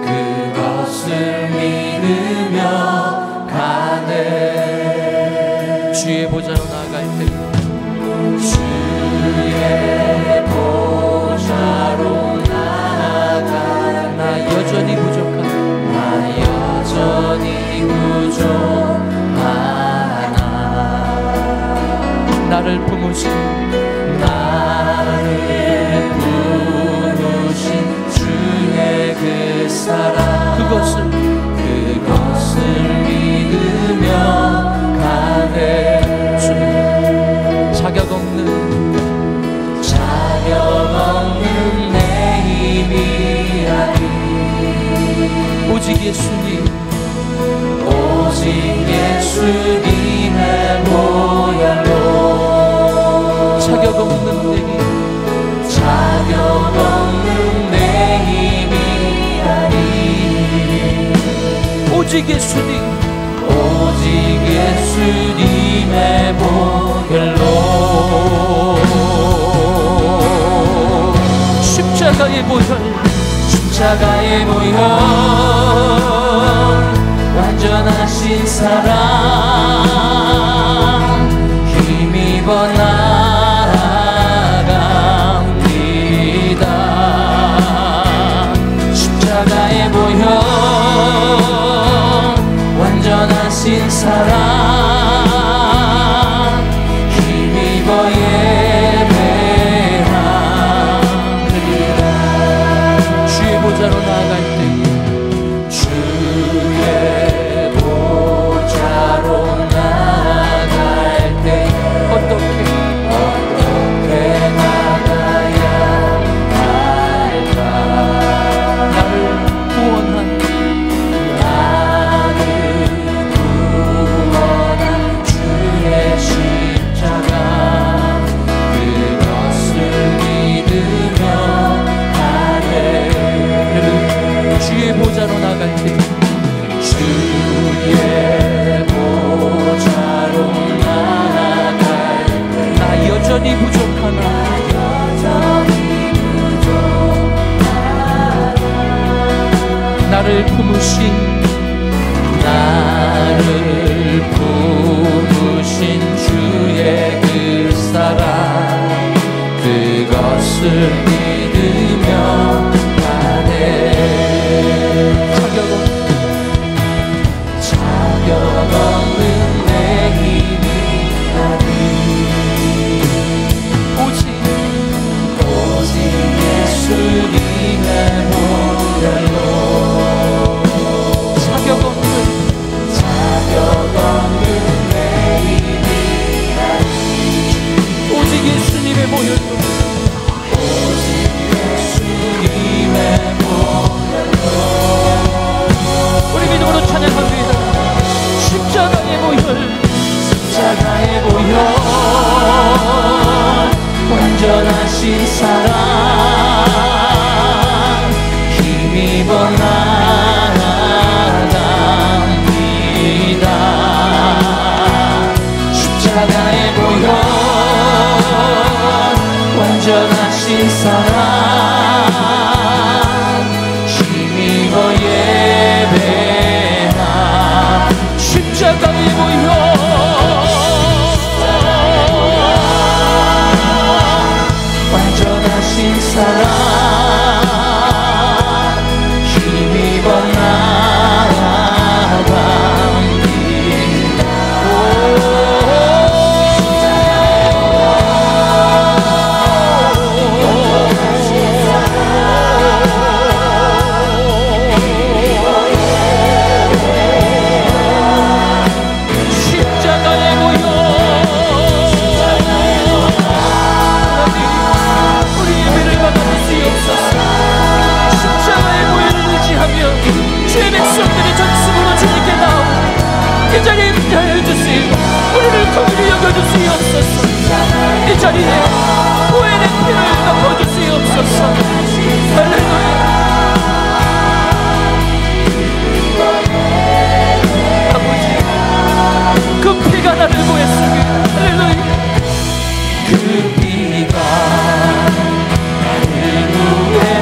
그것을 믿으며 가네. 주의 보좌로 나아갈 때 주의 보좌로 나아갈 나 여전히 부족하나 나를 품으신 주의 그 사랑 그것을 믿으며 가네. 자격 없는 내 힘이 아닌 오직 예수님의 보혈로 자격 없는 내 힘이 아닌 오직 예수님의 보혈로 십자가의 보혈 완전하신 사랑 힘입어 나아갑니다. 십자가의 보혈 완전하신 사랑 힘입어 예배합니다. 주의 보좌로 나아갈 때 나를 품으신 주의 그 사랑 그것을 믿으며 가네. 자격 없는 내 힘이 아닌 오직 예수님의 보혈로 자격 없는 내 힘이 아닌 오직 예수님의 보혈로 우리 믿음으로 찬양합니다. 십자가의 보혈 완전하신 사랑 힘입어 나아갑니다. 십자가의 보혈 완전하신 사랑 힘입어 예배하 십자가의 보혈 완전하신 사랑 힘입어 나아갑니다. 주의 백성들이 전심으로 주님께 나오고 이 자리에 임하여 주시고 우리를 긍휼히 여겨주시옵소서. 이 자리에 보혈의 피를 덮어주시옵소서. 할렐루야. 아버지 그 피가 나를 구했으니 할렐루야. 그 피가 나를 구해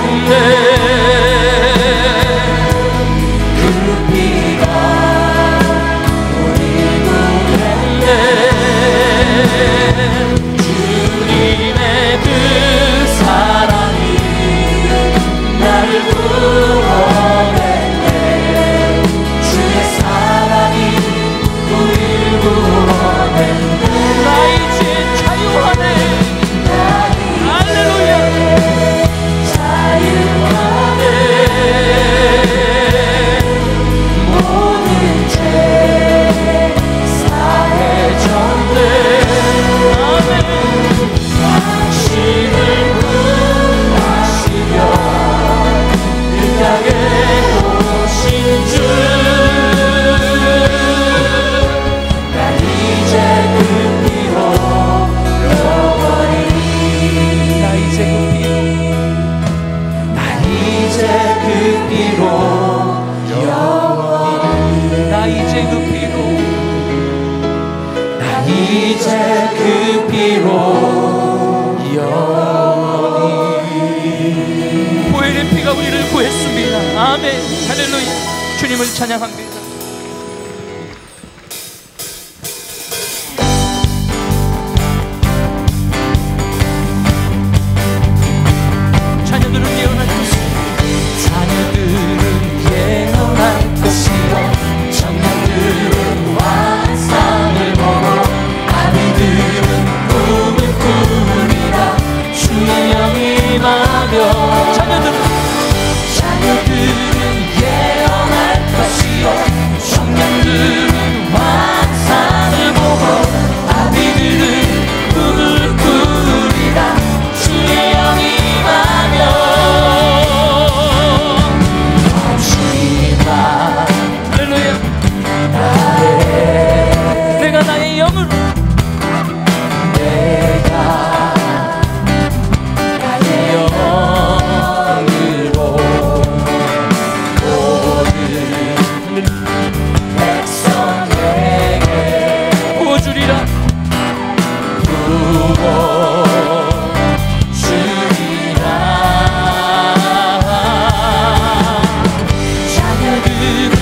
예수의 피가 우리를 구했습니다. 아멘. 할렐루야. 주님을 찬양합니다. 자녀들은 예언할 것이요, 자녀들은 예언할 것이요, 청년들은 환상을 보고, 아비들은 꿈을 꾸리라. 주의 영이 임하며, 자녀들은 예언할 것이요, 청년들은 환상을 보고, 아비들은 꿈을 꾸리라. 주의 영이 임하며, 주님아 할렐루야. 내가 나의 영으로, 내가 나의 영으로 모든 백성에게 부어주리라. 부어주리라. 자녀들은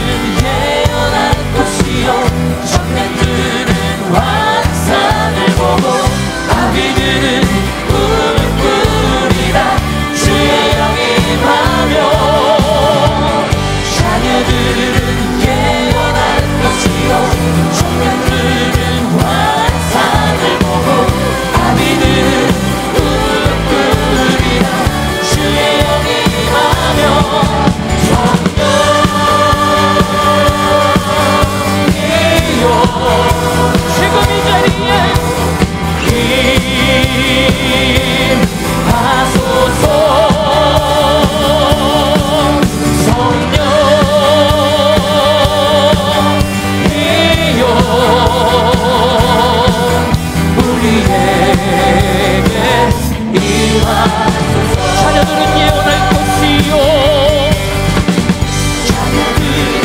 예언할 것이요, 청년들은 환상을 보고, 아비들은 꿈을 꾸리라. 주의 영이 임하며, 자녀들은 예언할 것이요, 청년들은 환상을 보고, 아비들은 꿈을 꾸리라. 주의 영이 임하며, 성령이여 지금 이 자리에 임하소서. 성령이여 우리에게 임하소서. 자녀들은 예언할 것이요, 자녀들은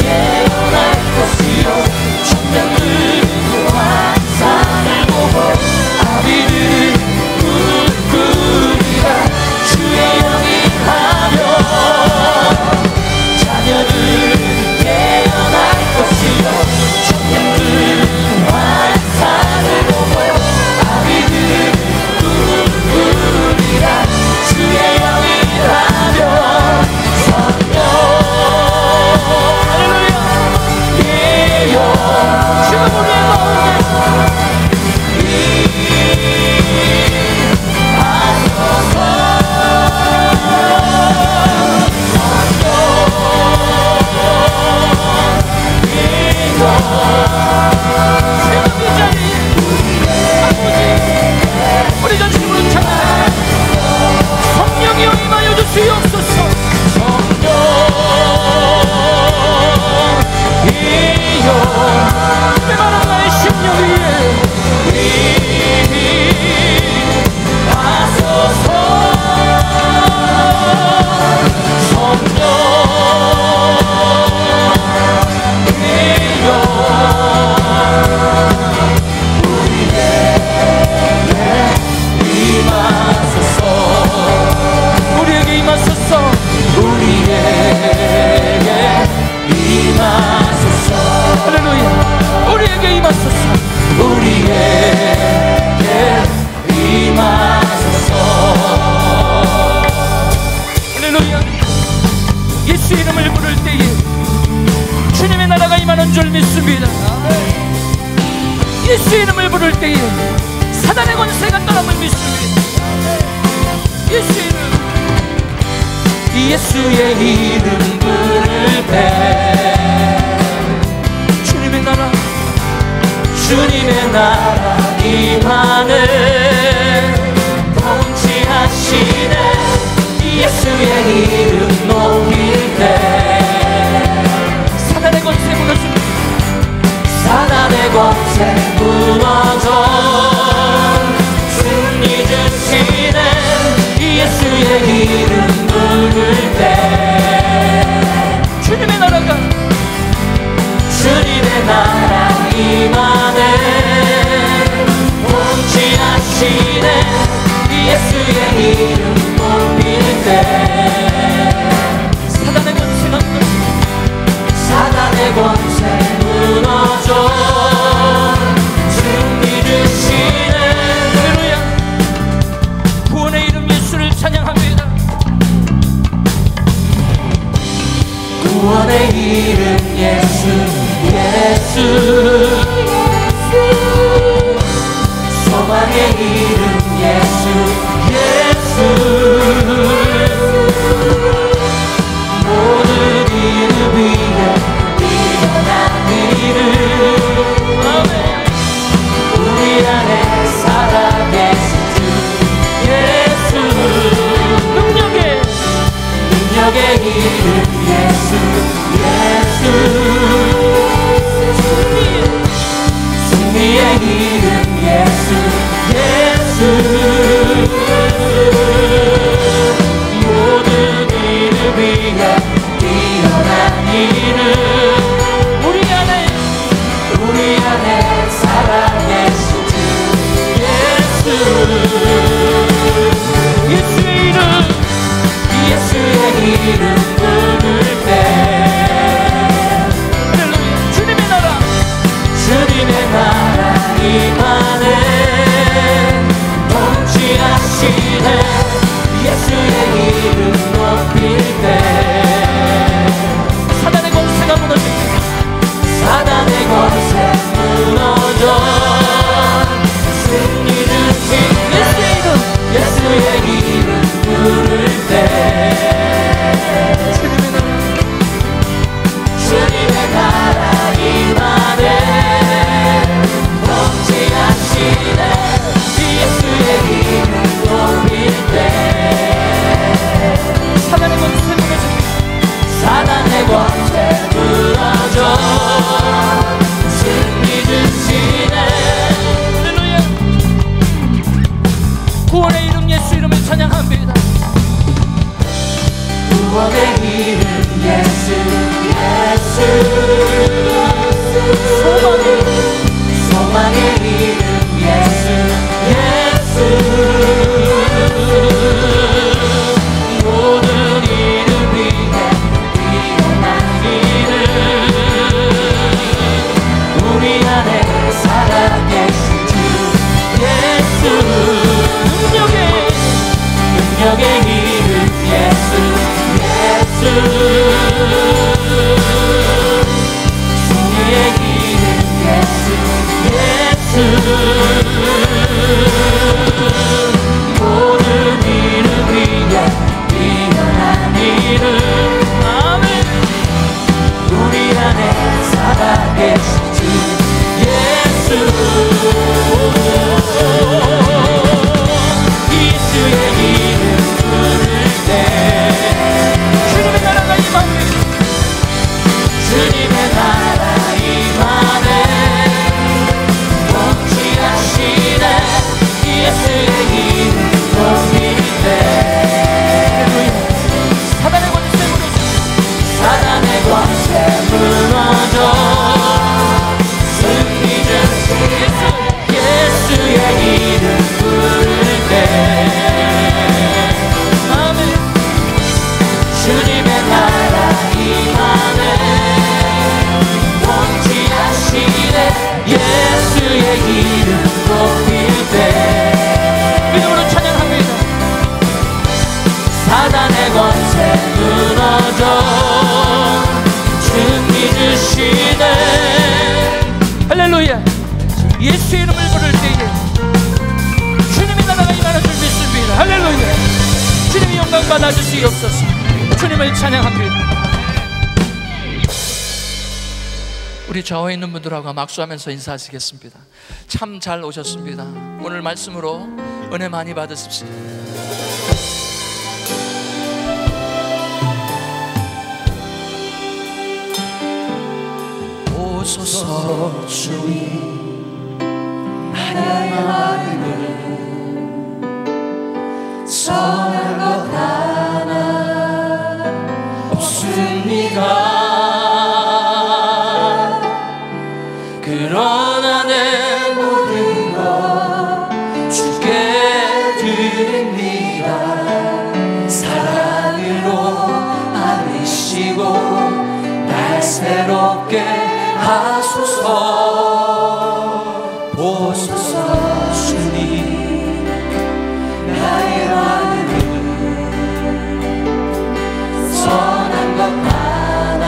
예언할 것이요, 청년들은 환상을 보고, 아비들은 꿈을 꾸리라. 주의 영이 임하며, 자녀들은 예언할 것이요, 청년들은 환상을 보고, 아비들은 꿈을 꾸리라. 주의 영이 임하며, 성령 할렐루야. 예요 지금 우리의 마음에 임하소서. 지금 이 자리에 아버지, 우리 전심으로 찬양해. 성령이여 임하여 주시옵소서. 성령이여 메마른 나의 심령 위에 임하소서. 성령이여 우리에게 임하소서. 우리에게 임하소서. 할렐루야. 우리에게 임하소서. 우리에게 임하소서. 할렐루야. 예수 이름을 부를 때에 주님의 나라가 임하는 줄 믿습니다. 예수 이름을 부를 때에 사단의 권세가 떠남을 믿습니다. 예수 이름, 예수의 이름 부를 때 주님의 나라, 주님의 나라 임하는 통치하시네. 예수의 이름 높일 때 사단의 권세 무너집니다. 사단의 권세 무너져 승리 주시네. 예수의 이름 부를 때 주님의 나라가, 주님의 나라 임하네. 통치하시네. 예수의 이름 높일 때 소망의 이름 예수 예수 소망의 이름 예수 예수 모든 이름 위에 뛰어난 이름 우리 안에 살아계신 주 예수 능력의 이름 예수 예수 승리의 이름 예수 예수 모든 이름 위에 뛰어난 이름 우리 안에 살아계신 주 예수의 이름 부를 때 주님의 나라 임하네 통치하시네 예수의 이름 높일 때 사단의 권세가 무너집니다. 사단의 권세 무너져 승리를 지네 예수의 이름 부를 때 주님의 나라 임하네 통치하시네 예수의 이름 높일 때 사단의 권세 무너져 사단의 권세 무너져 승리 주시네 할렐루야 구원의 이름 예수 이름을 찬양합니다. 구원의 이름 예수 예수 소망의 이름 예수 예수 모든 이름 위에 뛰어난 이름 우리 안에 살아계신 주 예수 능력의 이름 예수 승리의 이름 예수 모든 이름 위에 뛰어난 이름 아멘 우리 안에 살아계신 주 예수 예수의 이름 부를 때 주님의 나라가 임하네 주님의 나라 임하네 통치하시네 예수의 이름 높일 때 사단의 권세 무너져 승리 주신 예수의 이름 부를 때 아멘 주님의 나라 임하네 통치하시네 예수의 이름 높일 때 믿음으로 찬양합니다. 사단의 권세 무너져 승리 주시네 할렐루야 예수의 이름을 부를 때에 주님의 나라가 임하는 줄 믿습니다. 할렐루야 주님이 영광 받아주시옵소서. 주님을 찬양합니다. 우리 좌우에 있는 분들하고 막수하면서 인사하시겠습니다. 참 잘 오셨습니다. 오늘 말씀으로 은혜 많이 받으십시오. 오소서 주님 하나의 마음을 선한 것 하나 없습니다. 그러나 내 모든 것 주께 드립니다. 사랑으로 안으시고 날 새롭게 하소서. 보소서 주님 나의 마음을 선한 것 하나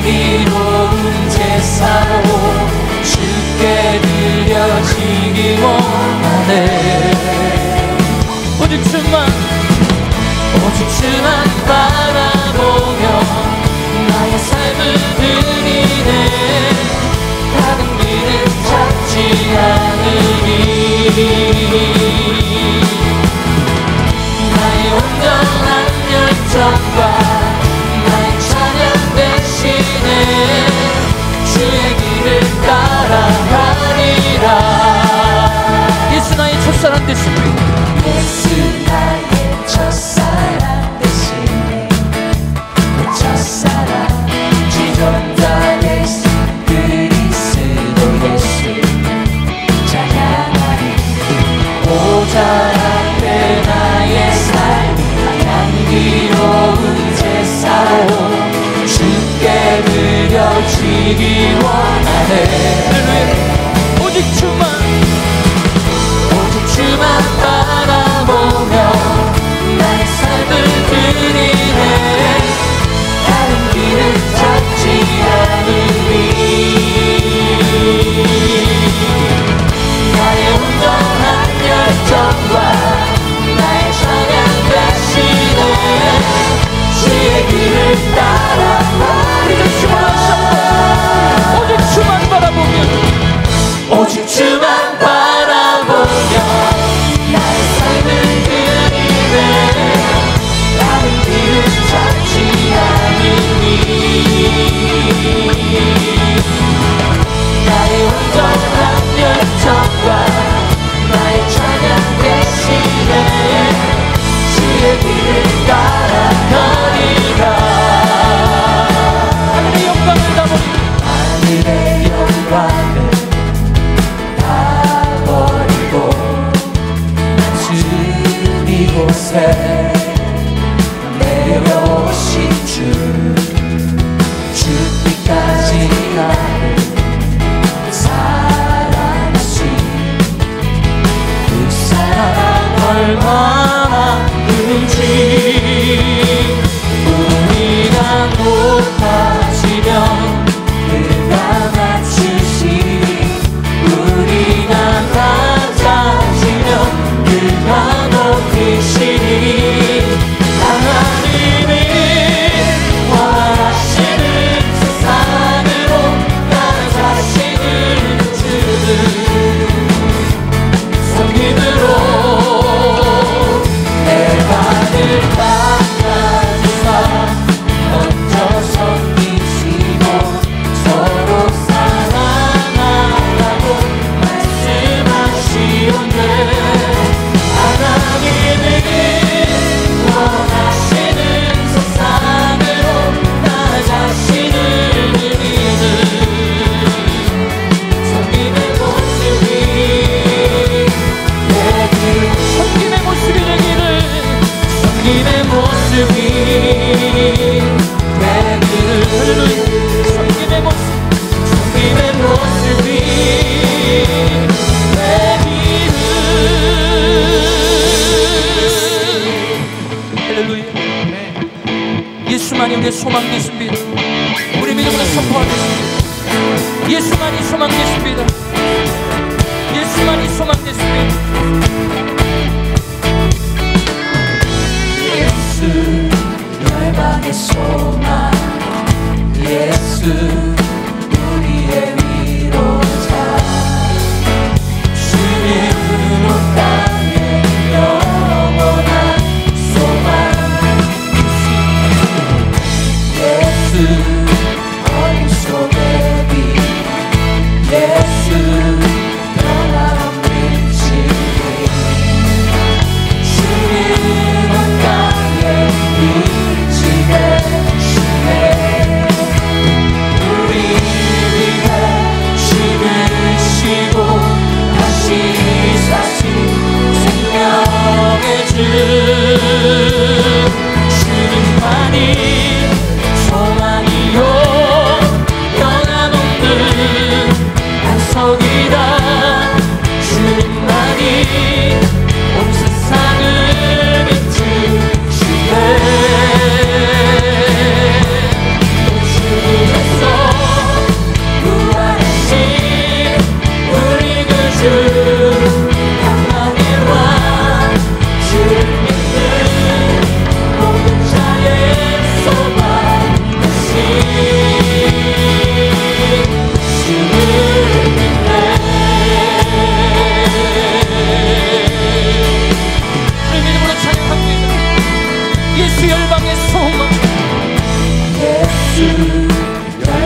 향기로운 제사로 주께 드려지기 원하네. 오직 주만 바라보며 나의 삶을 드리네. 다른 길은 찾지 않으리. 나의 온전한 열정과 나의 찬양 대신에 주의 길을 따라가리라. 예수 나의 첫사랑 되십니다. 예수 나의 첫사랑 되시네. 첫사랑 지존자 예수 그리스도 예수 찬양하리. 보좌 앞에 나의 삶 향기로운 제사로 주께 드려지기 원하네. 오직 주만 바라보며 나의 삶을 드리네. 다른 길을 찾지 않으리. 나의 온전한 열정과 나의 찬양 대신에 주의 길을 따라가리. 오직 주만 바라보며 오직 주만 바라보며 나의 삶을 드리네. 다른 길을 찾지 않으니. 나의 온전한 열정과 나의 찬양 대신에 주의 길을 따라가리라. 하늘의 영광을 다 버리고 하늘의 영광을 다 버리고 주 이곳에 내려오신 주께까지 나를 사랑하신 그 사랑 얼마나 큰지. 우리가 높아지면 그가 낮추시니 우리가 낮아지면 그가 높이시니. 하나님이 원하시는 세상으로 나 자신을 섬김으로 내 발을 닦아주사 먼저 섬기시고 서로 사랑하라고 말씀하시온대. 하나님이 원하시는 세상으로 나 자신을 드리는 섬김의 모습이 되기를. 섬김의 모습이 되기를. 섬김의 모습이 되기를. 섬김의 모습, 섬김의 모습이 되기를. 할렐루야. 예수만이 우리의 소망 되십니다. 우리 믿음으로 선포하겠습니다. 예수만이 소망 되십니다. 예수만이 소망 되십니다. 예수 열방의 소망. 예수 우리의 위로자. 주님으로 땅에 영원한 소망. 예수 어둠 속의 빛. 예수 변함없는 진리. 주님은 땅에 빛이 되시네. 우리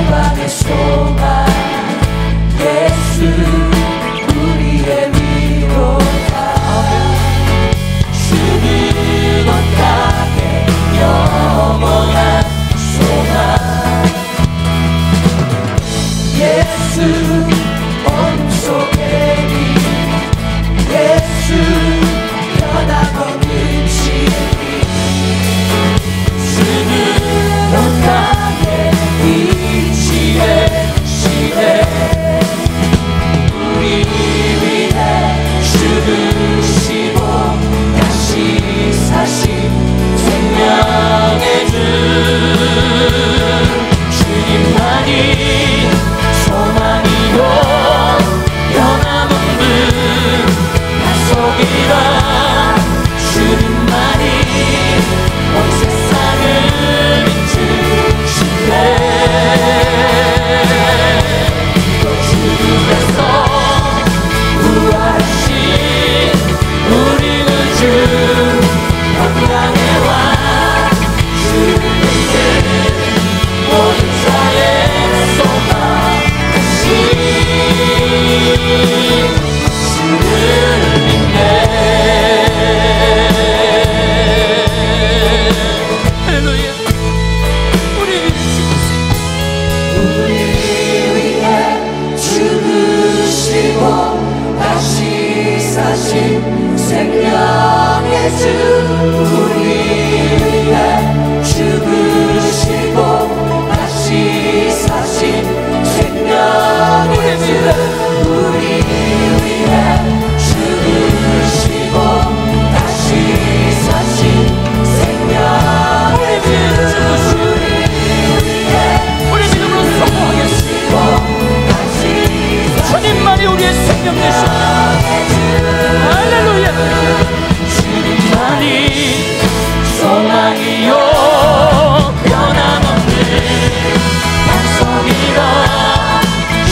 열방의 소망 예수 우리의 위로자 주는 온 땅에 영원한 소망 예수 어둠 속에 빛 예수 변함없는 진리 주는 온 땅에 빛이 되시네 우리 위해 죽으시고 다시 사신 생명의 주 주님만이 소망이요 변함없는 약속이라 주님만이 온 세상을 비추시네 또 죽음에서 부활하신 우리 구주 영광의 왕 주를 믿는 모든 자의 소망 주를 믿네 할렐루야 우리 위해 죽으시고 다시 사신 생명의 주 우리 위해 죽으시고 다시 사신 생명의 주 우리 위해 죽으시고 다시 사신 생명의 주 우리 믿음으로 성공하겠습니다. 주님만이 우리의 생명 되십니다. 할렐루야 주님만이 소망이요 변함없는 약속이라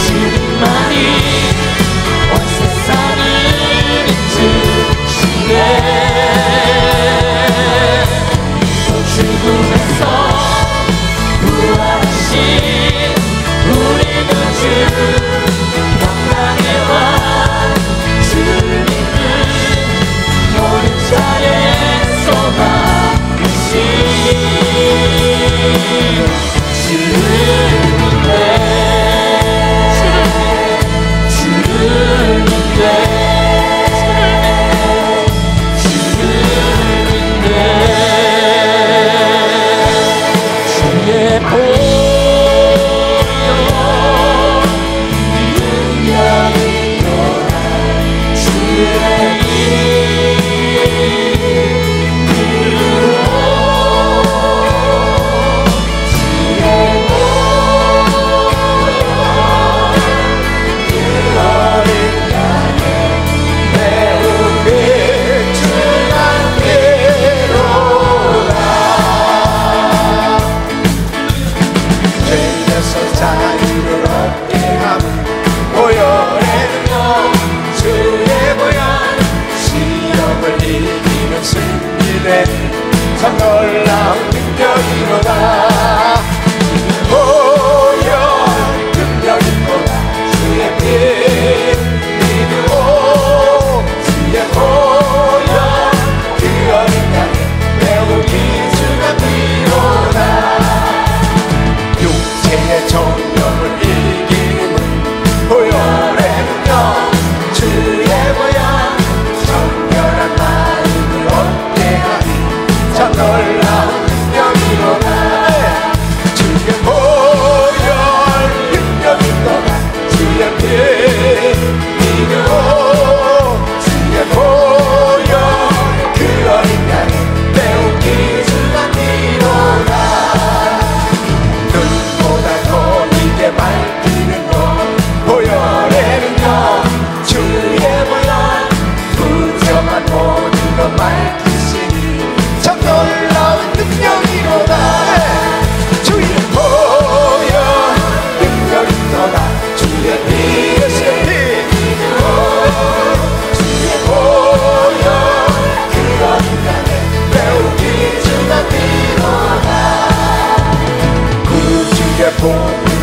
주님만이 온 세상을 비추시네 또 죽음에서 부활하신 우리 구주 영광의 왕 주를 믿는 모든 자의 소망 주를 믿네 주를 믿네 주의 보혈 능력이 또한 주의 자유를 얻게 함 보혈의 능력 주의 보혈 시험을 이기는 승리된 참 놀라운 능력이로다 보혈 능력이로다 주의 피 믿고 주의 보혈 그 어린 양의 매우 귀중한 피로다 육체의 정령을 이기는 보혈의 능력 주의 보혈 정결한 마음을 얻게 하니 참 놀라운 능력이로다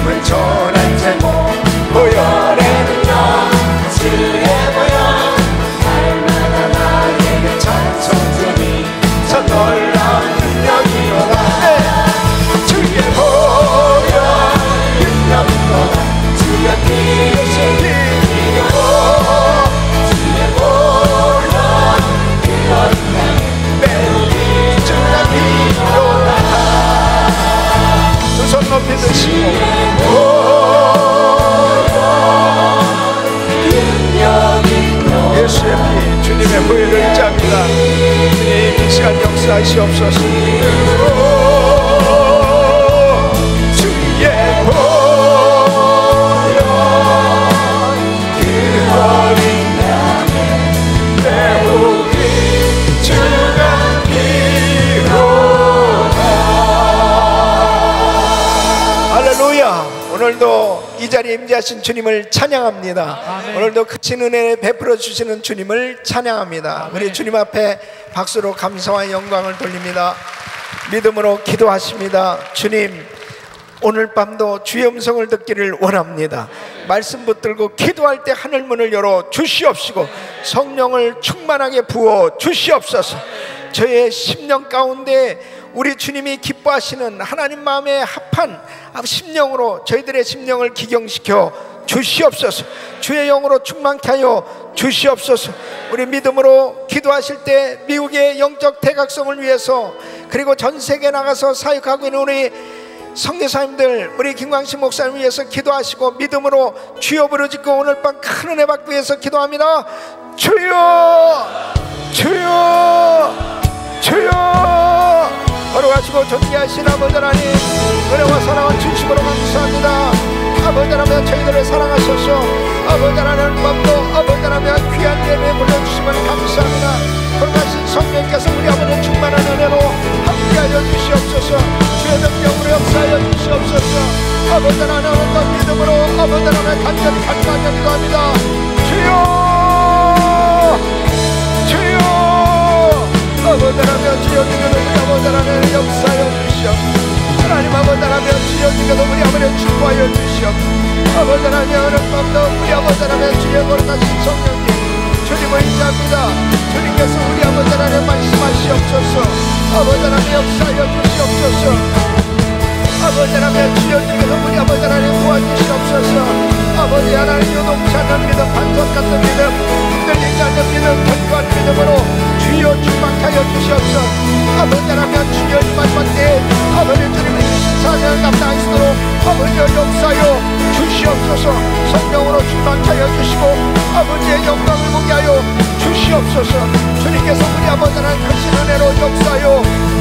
복음을 전한 제목 보혈의 능력 주의 보혈 날마다 나에게 찬송 주니 저 놀라운 능력이로다 주의 보혈 능력이로다 주의 피 이기고 주의 보혈 그 어린양 매우 귀중한 피로다 두 손 높이 드시고 예수의 피 주님의 보혈을 짭니다. 주님 이 시간 역사하시옵소서. 주의 보혈 그 어린 양의 매우 귀중한 피로다. 할렐루야. 오늘도 이 자리에 임재하신 주님을 찬양합니다. 아멘. 오늘도 크신 은혜 베풀어 주시는 주님을 찬양합니다. 아멘. 우리 주님 앞에 박수로 감사와 영광을 돌립니다. 믿음으로 기도하십니다. 주님, 오늘 밤도 주의 음성을 듣기를 원합니다. 말씀 붙들고 기도할 때 하늘문을 열어 주시옵시고 성령을 충만하게 부어 주시옵소서. 저의 심령 가운데 우리 주님이 기뻐하시는 하나님 마음에 합한 심령으로 저희들의 심령을 기경시켜 주시옵소서. 주의 영으로 충만케 하여 주시옵소서. 우리 믿음으로 기도하실 때 미국의 영적 대각성을 위해서 그리고 전 세계에 나가서 사역하고 있는 우리 선교사님들, 우리 김광식 목사님 위해서 기도하시고 믿음으로 주여 부르짖고 오늘 밤 큰 은혜 받기 위해서 기도합니다. 주여 주여 주여. 걸어가시고 존귀하신 아버지 하나님, 은혜와 사랑을 진심으로 감사합니다. 아버지 하나님 저희들을 사랑하셔서 아버지 하나님 밤도 아버지 하나님 귀한 예배 불러주시면 감사합니다. 걸어가신 성령께서 우리 아버지의 충만한 은혜로 함께하여 주시옵소서. 주의 능력으로 역사하여 주시옵소서. 아버지 하나님 어떤 믿음으로 아버지 하나님 간절히 간구하며 기도합니다. 주여 주여. 아버지 하나님 주여 주께서 우리 아버지 하나님 역사하여 주시옵. 하나님 아버지 하나님 주여 주께서 우리 아버지 축복하여 주시옵. 아버지 하나님 오늘 밤도 우리 아버지 하나님 주여 걸어가신 성령님 주님을 인자합니다. 주님께서 우리 아버지 하나님 말씀하시옵소서. 아버지 하나님 역사하여 주시옵소서. 아버지 하나님 주여 주께서 우리 아버지 하나님 도와주시옵소서. 아버지 하나님 요동치 않는 믿음, 반석 같은 믿음, 흔들리지 않는 믿음, 견고한 믿음으로 주여 충만케 하여 주시옵소서. 아버지 하나님 주여 이 마지막 때에 아버지 주님의 신사명을 감당하시도록 아버지의 역사여 주시옵소서. 성령으로 충만케 하여 주시고 아버지의 영광을 보게 하여 주시옵소서. 주님께서 우리 아버지 하나님 크신 은혜로 역사여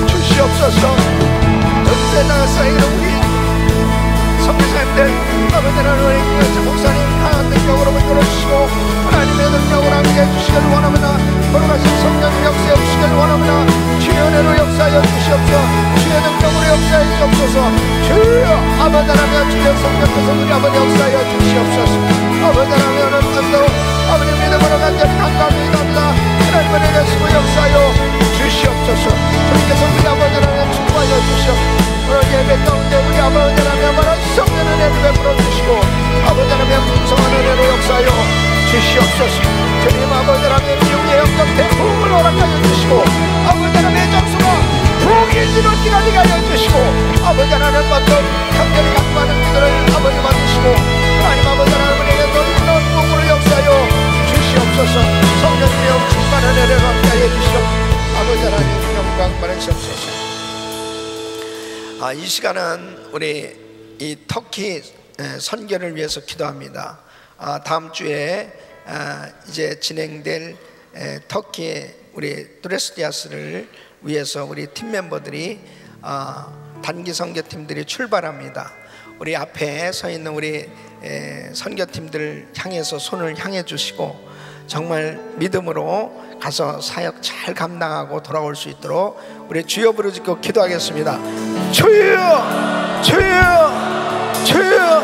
주시옵소서. 전세 나가사이는 우리 성교사님들 아버지 하나님 목사님 강한 능력으로 만들어주시고 하나님의 능력으로 함께해 주시기를 원합니다. 걸어가신 성령의 역사해 주시기를 원합니다. 주의 은혜로 역사하여 주시옵소서. 주의 능력으로 역사해 주옵소서. 주여 아버지 하나님 주의 성령께서 우리 아버지 역사하여 주시옵소서. 아버지 하나님 오늘 밤도 아버지 믿음으로 간절히 간구하며 기도합니다. 하나님 은혜 되시고 역사하여 주시옵소서. 주님께서 우리 아버지 하나님 축복하여 주시옵소서. 오늘 예배 가운데 우리 아버지 하나님 성령 은혜를 베풀어 주시고 아버지 하나님 풍성한 은혜로 역사하여 주시옵소서. 주님 아버지 하나님 미국의 영적 대부흥을 허락하여 주시고 아버지 하나님의 장수가 부흥이 지는 기간이 하여 주시고 아버지 하나님 받던 간절히 간구하는 기도를 아버지 받으시고 하나님 아버지 하나님에게 놀라운 복을 역사하여 주시옵소서. 성령의 충만한 은혜를 함께하여 주시옵소서. 아버지 하나님 영광 받으시옵소서. 이 시간은 우리 이 터키 선교를 위해서 기도합니다. 다음 주에 이제 진행될 터키의 우리 드레스디아스를 위해서 우리 팀 멤버들이 단기 선교팀들이 출발합니다. 우리 앞에 서 있는 우리 선교팀들 향해서 손을 향해 주시고 정말 믿음으로 가서 사역 잘 감당하고 돌아올 수 있도록 우리 주여 부르짖고 기도하겠습니다. 주여 주여 주여.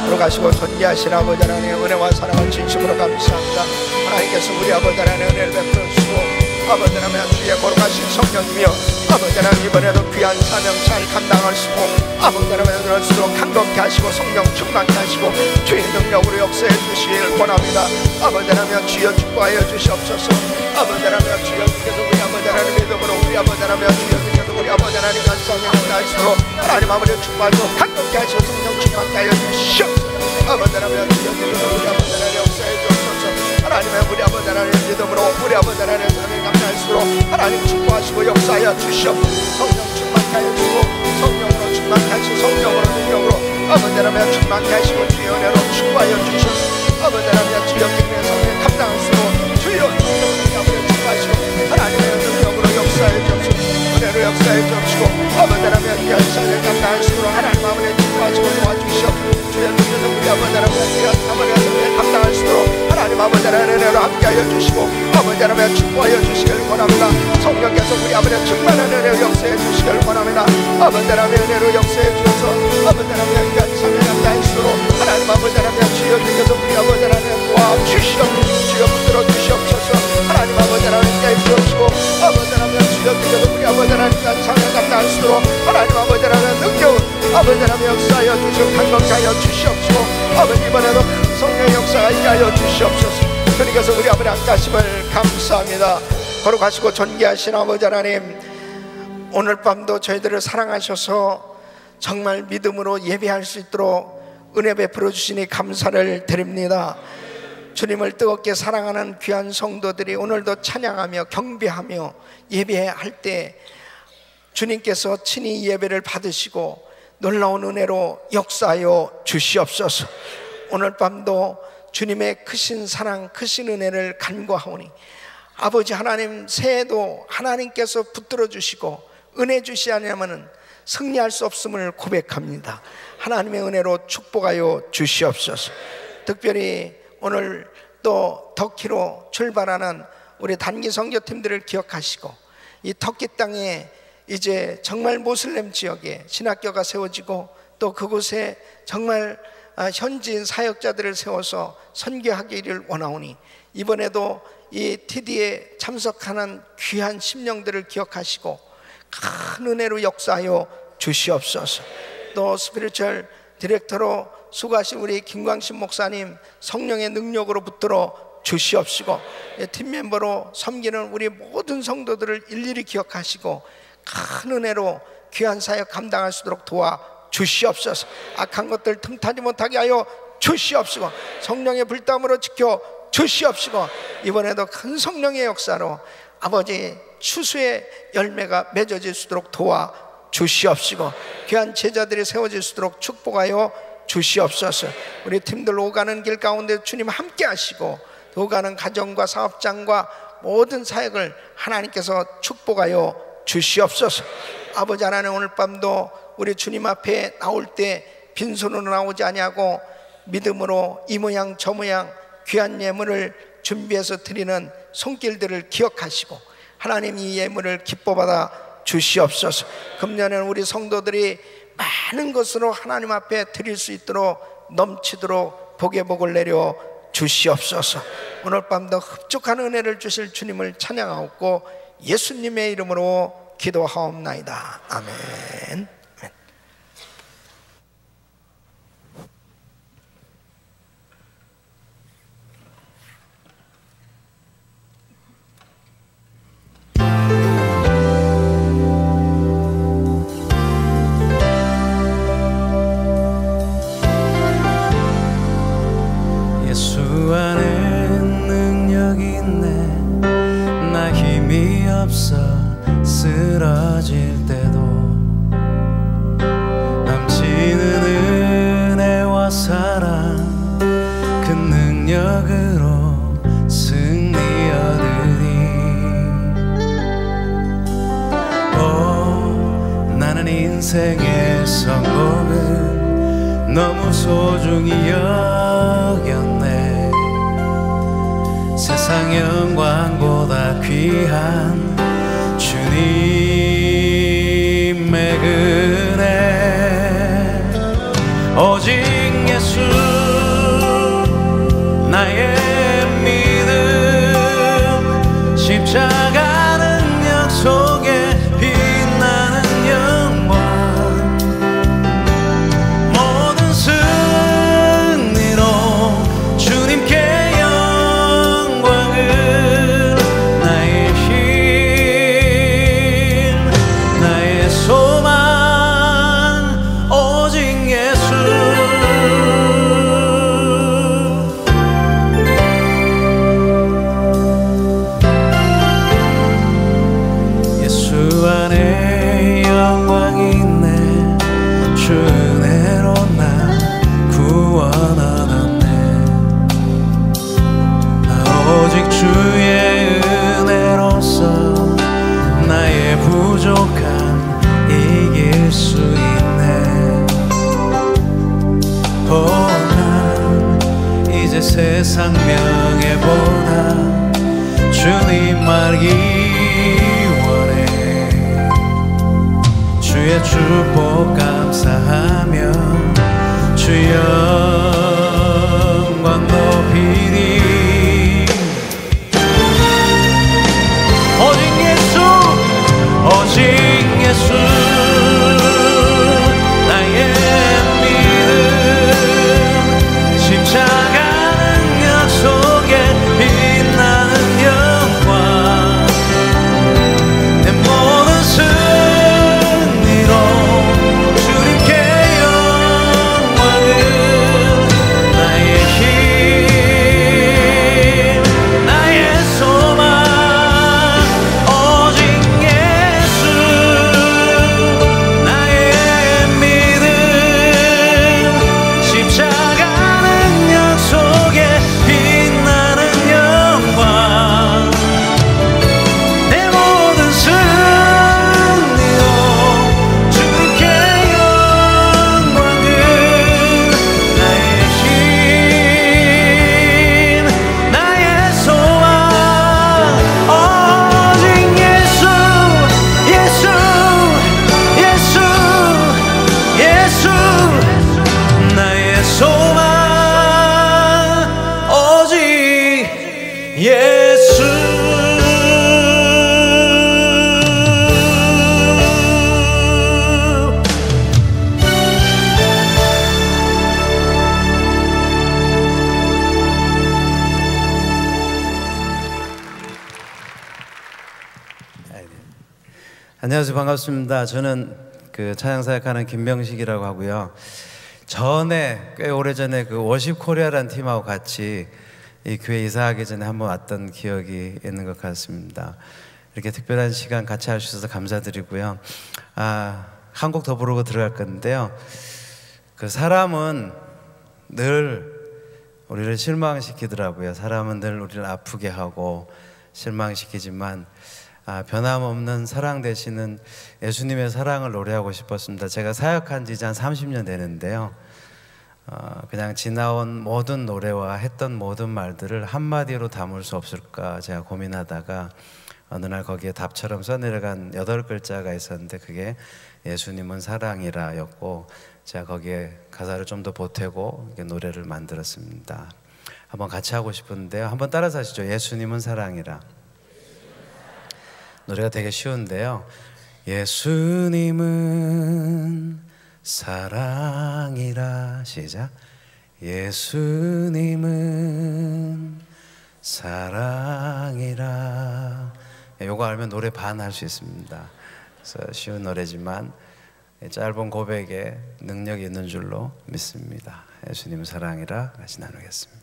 들어가시고 존귀하신 아버지 하나님의 은혜와 사랑을 진심으로 감사합니다. 하나님께서 우리 아버지 하나님의 은혜를 베풀어 주시고 아버지 하나님 주의 걸어가신 성령이며 아버지 하나님 이번에도 귀한 사명 잘 감당할 수 있고 아버지 하나님 그럴수록 강건케 하시고 성령 충만케 하시고 주의 능력으로 역사해 주시길 원합니다. 아버지 하나님 주여 축복하여 주시옵소서. 아버지 하나님 주여 주께서 우리 아버지 하나님 믿음으로 우리 아버지 하나님 주여 주께서 우리 아버지 하나님 감사하며 나이스로 하나님 아버지 축복하시고 강건케 하시고 성령 충만케 하여 주시옵소서. 아버지 하나님 주여 주께서 우리 아버지 하나님 역사해 주옵소서. 하나님의 우리 아버지 하나님 믿음으로 우리 아버지 하나님 사랑을 감사할수록 하나님 축복하시고 역사하여 주시옵소서. 성령 충만케 하여 주시고 성령으로 충만케 하시고 성령으로 능력으로 아버지 하나님 충만케 하시고 주의 은혜로 축복하여 주시옵소서. 아버지 하나님 주여 기쁨의 성령 감당할수록 주여 우리 아버지 축복하시고 하나님의 능력으로 역사해 주옵소서. 은혜로 역사해 주옵시고 아버지 하나님 귀한 사역을 감당할수록 하나님 아버지 축복하시고 도와주시옵소서. 주여 주께서 우리 아버지 하나님 귀한 사역을 감당할 수 있도록 하나님 아버지 하나님 은혜로 함께하여 주시고 아버지 하나님 축복하여 주시길 원합니다. 성령께서 우리 아버지 충만한 은혜로 역사해 주시길 원합니다. 아버지 하나님 은혜로 역사해 주셔서 아버지 하나님 귀한 사역을 감당할 수 있도록 하나님 아버지 하나님 주여 주께서 우리 아버지 하나님 도와주시옵소서. 주여 붙들어 주시옵소서. 하나님 아버지 하나님 깨주시옵시고 아버지 하나님 주여 주께서 우리 아버지 하나님 귀한 사역을 감당할 수 있도록 하나님 아버지 하나님 능력 아버지 하나님 역사하여 주시고 강건케 하여 주시옵시고 아버지 이번에도 큰 성령의 역사가 있게 하여 주시옵소서. 그러니까서 우리 아버지 함께하심을 감사합니다. 거룩하시고 존귀하신 아버지 하나님 오늘 밤도 저희들을 사랑하셔서 정말 믿음으로 예배할 수 있도록 은혜 베풀어 주시니 감사를 드립니다. 주님을 뜨겁게 사랑하는 귀한 성도들이 오늘도 찬양하며 경배하며 예배할 때 주님께서 친히 예배를 받으시고 놀라운 은혜로 역사하여 주시옵소서. 오늘 밤도 주님의 크신 사랑 크신 은혜를 간구하오니 아버지 하나님 새해도 하나님께서 붙들어 주시고 은혜 주시지 않으면 승리할 수 없음을 고백합니다. 하나님의 은혜로 축복하여 주시옵소서. 특별히 오늘 또 터키로 출발하는 우리 단기 선교팀들을 기억하시고 이 터키 땅에 이제 정말 모슬렘 지역에 신학교가 세워지고 또 그곳에 정말 현지인 사역자들을 세워서 선교하기를 원하오니 이번에도 이 TD에 참석하는 귀한 심령들을 기억하시고 큰 은혜로 역사하여 주시옵소서. 또 스피리추얼 디렉터로 수고하신 우리 김광신 목사님 성령의 능력으로 붙들어 주시옵시고 팀 멤버로 섬기는 우리 모든 성도들을 일일이 기억하시고 큰 은혜로 귀한 사역 감당할 수 있도록 도와 주시옵소서. 악한 것들 틈타지 못하게 하여 주시옵시고 성령의 불담으로 지켜 주시옵시고 이번에도 큰 성령의 역사로 아버지 추수의 열매가 맺어질 수 있도록 도와 주시옵시고 귀한 제자들이 세워질 수 있도록 축복하여 주시옵소서. 우리 팀들 오가는 길 가운데 주님 함께 하시고 오가는 가정과 사업장과 모든 사역을 하나님께서 축복하여 주시옵소서. 아버지 하나님 오늘 밤도 우리 주님 앞에 나올 때 빈손으로 나오지 아니하고 믿음으로 이 모양 저 모양 귀한 예물을 준비해서 드리는 손길들을 기억하시고 하나님 이 예물을 기뻐 받아 주시옵소서. 금년에는 우리 성도들이 많은 것으로 하나님 앞에 드릴 수 있도록 넘치도록 복의 복을 내려 주시옵소서. 오늘 밤도 흡족한 은혜를 주실 주님을 찬양하옵고 예수님의 이름으로 기도하옵나이다. 아멘. 예수 안에 능력 있네. 나 힘이 없어 쓰러질 때도 넘치는 은혜와 사랑 그 능력으로 승리 얻으리. 나는 인생의 성공을 너무 소중히 여겼네. 세상 영광보다 귀한 주님의 은혜 오직 예수 나의 믿음 십자가 능력 속에 빛 이제 세상 명예보다 주님 알기 원해. 주의 축복 감사하며 주 영광 높이리. 오직 예수, 오직 예수, 나의 믿음. 십자가 능력 속에 빛나는 영광, 내 모든 승리로 주님께 영광을. 나의 힘, 나의 소망, 오직 예수, 나의 믿음. 십자가 능력 속에 빛나는 영광, 내 모든 승리로 주님께 영광을. 나의 힘, 나의 소망, 오직 예수, 예수, 예수, 예수. 나의 소망, 오직 예수. 안녕하세요. 반갑습니다. 저는 그 찬양사역하는 김병식이라고 하고요. 전에 꽤 오래전에 그 워십 코리아라는 팀하고 같이 이 교회 이사하기 전에 한번 왔던 기억이 있는 것 같습니다. 이렇게 특별한 시간 같이 할 수 있어서 감사드리고요. 한 곡 더 부르고 들어갈 건데요. 그 사람은 늘 우리를 실망시키더라고요. 사람은 늘 우리를 아프게 하고 실망시키지만 변함없는 사랑 되시는 예수님의 사랑을 노래하고 싶었습니다. 제가 사역한 지 이제 한 30년 되는데요. 그냥 지나온 모든 노래와 했던 모든 말들을 한마디로 담을 수 없을까 제가 고민하다가 어느 날 거기에 답처럼 써내려간 8글자가 있었는데 그게 예수님은 사랑이라 였고, 제가 거기에 가사를 좀 더 보태고 노래를 만들었습니다. 한번 같이 하고 싶은데요. 한번 따라서 하시죠. 예수님은 사랑이라. 노래가 되게 쉬운데요. 예수님은 사랑이라. 시작. 예수님은 사랑이라. 요거 알면 노래 반 할 수 있습니다. 그래서 쉬운 노래지만 짧은 고백에 능력이 있는 줄로 믿습니다. 예수님은 사랑이라 같이 나누겠습니다.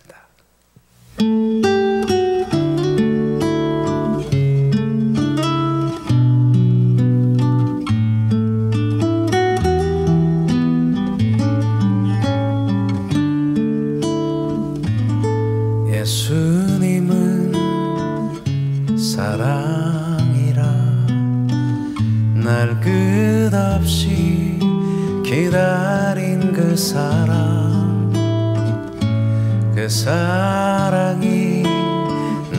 예수님은 사랑이라. 날 끝없이 기다린 그 사랑, 그 사랑이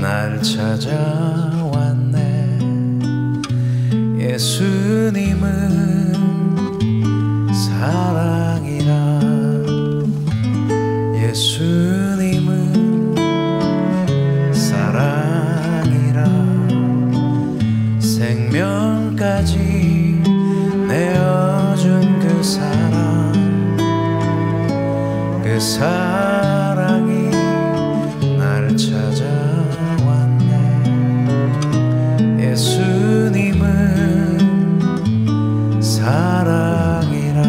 날 찾아왔네. 예수님은 사랑이라. 예수님은 사랑이라. 생명까지 내어준 그 사랑, 그 사랑이 날 찾아왔네. 예수님은 사랑이라.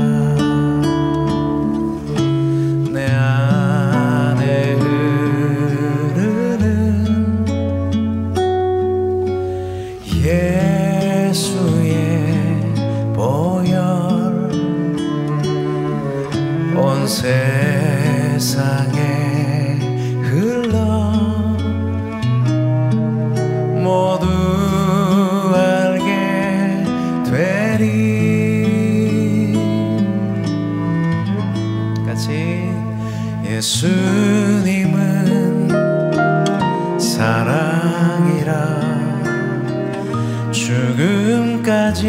내 안에 흐르는 예수의 보혈, 온 세상에 흘러 모두 알게 되리. 같이 예수님은 사랑이라 죽음까지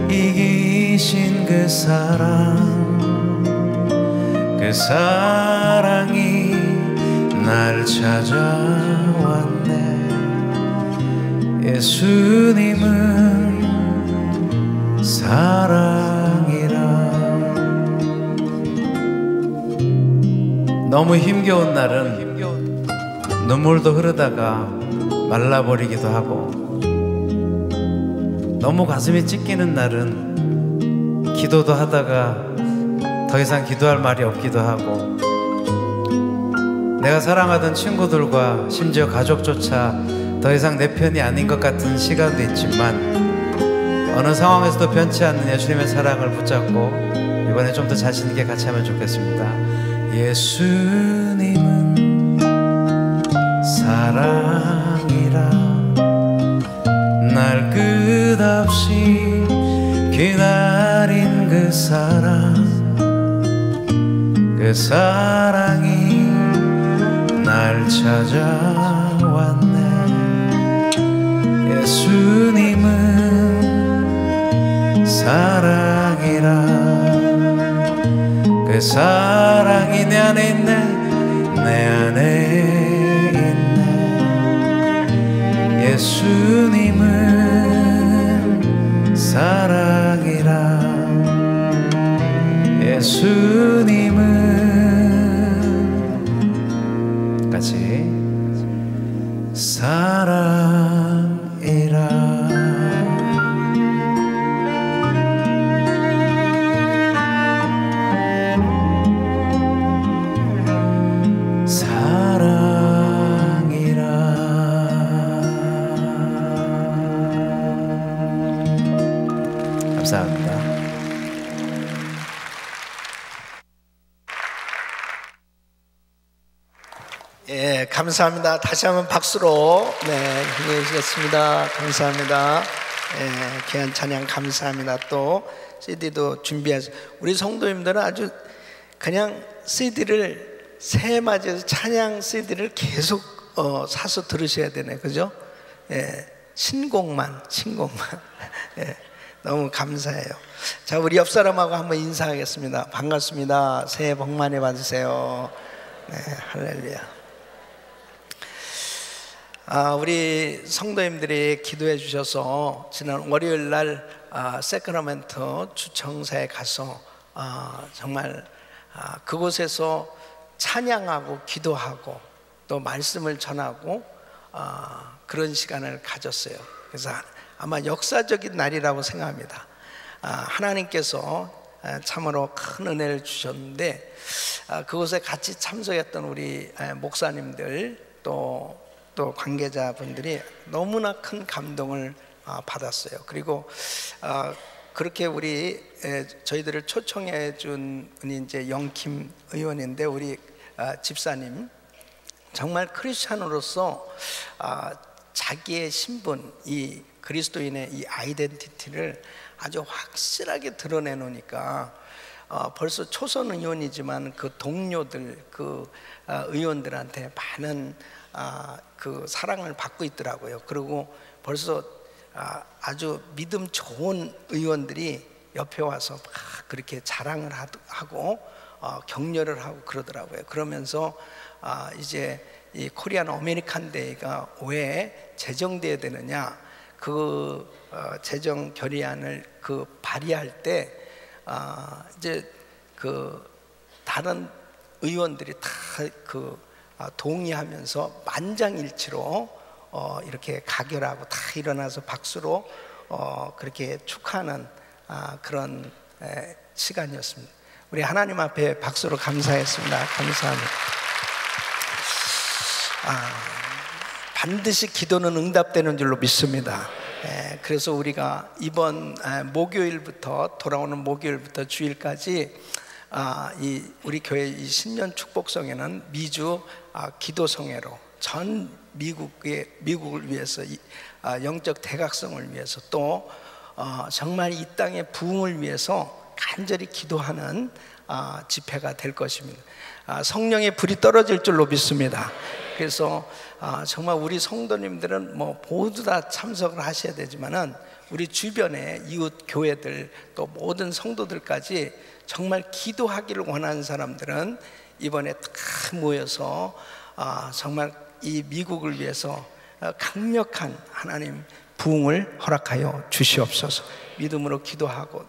이기신 그 사랑이 날 찾아왔네. 예수님은 사랑이라. 너무 힘겨운 날은 눈물도 흐르다가 말라버리기도 하고, 너무 가슴이 찢기는 날은 기도도 하다가 더 이상 기도할 말이 없기도 하고, 내가 사랑하던 친구들과 심지어 가족조차 더 이상 내 편이 아닌 것 같은 시간도 있지만, 어느 상황에서도 변치 않는 예수님의 사랑을 붙잡고 이번에 좀 더 자신 있게 같이 하면 좋겠습니다. 예수님은 사랑이라 날 끝없이 기다린 그 사랑이 날 찾아왔네. 예수님은 사랑이라. 그 사랑이 내 안에 있네, 내 안에 있네. 예수님은 사랑이라. 예수님은 같이 사랑이라. 감사합니다. 예, 감사합니다. 다시 한번 박수로 힘내 주시겠습니다. 감사합니다. 예, 귀한 찬양 감사합니다. 또 CD도 준비하셔. 우리 성도님들은 아주 그냥 CD를 새해 맞이해서 찬양 CD를 계속 사서 들으셔야 되네, 그죠? 예, 신곡만. 예, 너무 감사해요. 자, 우리 옆 사람하고 한번 인사하겠습니다. 반갑습니다. 새해 복 많이 받으세요. 네, 할렐루야. 우리 성도님들이 기도해 주셔서 지난 월요일 날 세크라멘토 주청사에 가서 정말 그곳에서 찬양하고 기도하고 또 말씀을 전하고 그런 시간을 가졌어요. 그래서 아마 역사적인 날이라고 생각합니다. 하나님께서 참으로 큰 은혜를 주셨는데, 그곳에 같이 참석했던 우리 목사님들 또 관계자분들이 너무나 큰 감동을 받았어요. 그리고 그렇게 저희들을 초청해 준 분이 이제 영킴 의원인데, 우리 집사님 정말 크리스찬으로서 자기의 신분, 이 그리스도인의 이 아이덴티티를 아주 확실하게 드러내놓으니까 벌써 초선 의원이지만 그 동료들, 그 의원들한테 많은 그 사랑을 받고 있더라고요. 그리고 벌써 아주 믿음 좋은 의원들이 옆에 와서 막 그렇게 자랑을 하고 격려를 하고 그러더라고요. 그러면서 이제 이 코리안 아메리칸 데이가 왜 제정돼야 되느냐, 그 재정 결의안을 발의할 때 이제 그 다른 의원들이 다 동의하면서 만장일치로 이렇게 가결하고 다 일어나서 박수로 그렇게 축하하는 그런 시간이었습니다. 우리 하나님 앞에 박수로 감사했습니다. 감사합니다. 반드시 기도는 응답되는 줄로 믿습니다. 그래서 우리가 이번 목요일부터, 돌아오는 목요일부터 주일까지 우리 교회 이 신년 축복성회는 미주 기도성회로 전 미국을 위해서 영적 대각성을 위해서 또 정말 이 땅의 부흥을 위해서 간절히 기도하는 집회가 될 것입니다. 성령의 불이 떨어질 줄로 믿습니다. 그래서 정말 우리 성도님들은 뭐 모두 다 참석을 하셔야 되지만은 우리 주변의 이웃 교회들 또 모든 성도들까지 정말 기도하기를 원하는 사람들은 이번에 다 모여서 정말 이 미국을 위해서 강력한 하나님 부흥을 허락하여 주시옵소서. 믿음으로 기도하고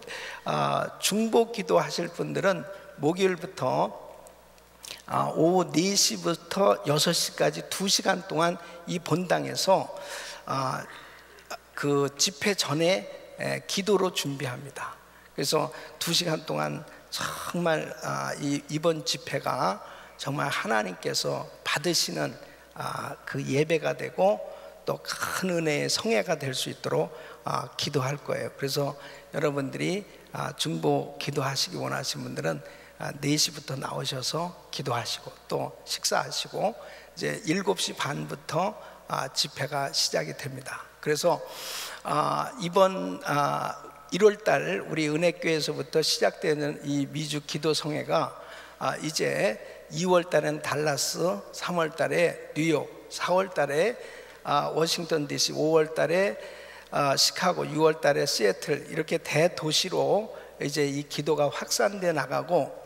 중보 기도하실 분들은 목요일부터 오후 4시부터 6시까지 2시간 동안 이 본당에서 그 집회 전에 기도로 준비합니다. 그래서 2시간 동안 정말 이번 집회가 정말 하나님께서 받으시는 그 예배가 되고 또 큰 은혜의 성회가 될 수 있도록 기도할 거예요. 그래서 여러분들이 중보 기도하시기 원하시는 분들은 4시부터 나오셔서 기도하시고 또 식사하시고 이제 7시 반부터 집회가 시작이 됩니다. 그래서 이번 1월달 우리 은혜교회에서부터 시작되는 이 미주 기도성회가 이제 2월달엔 달라스, 3월달에 뉴욕, 4월달에 워싱턴 DC, 5월달에 시카고, 6월달에 시애틀 이렇게 대도시로 이제 이 기도가 확산돼 나가고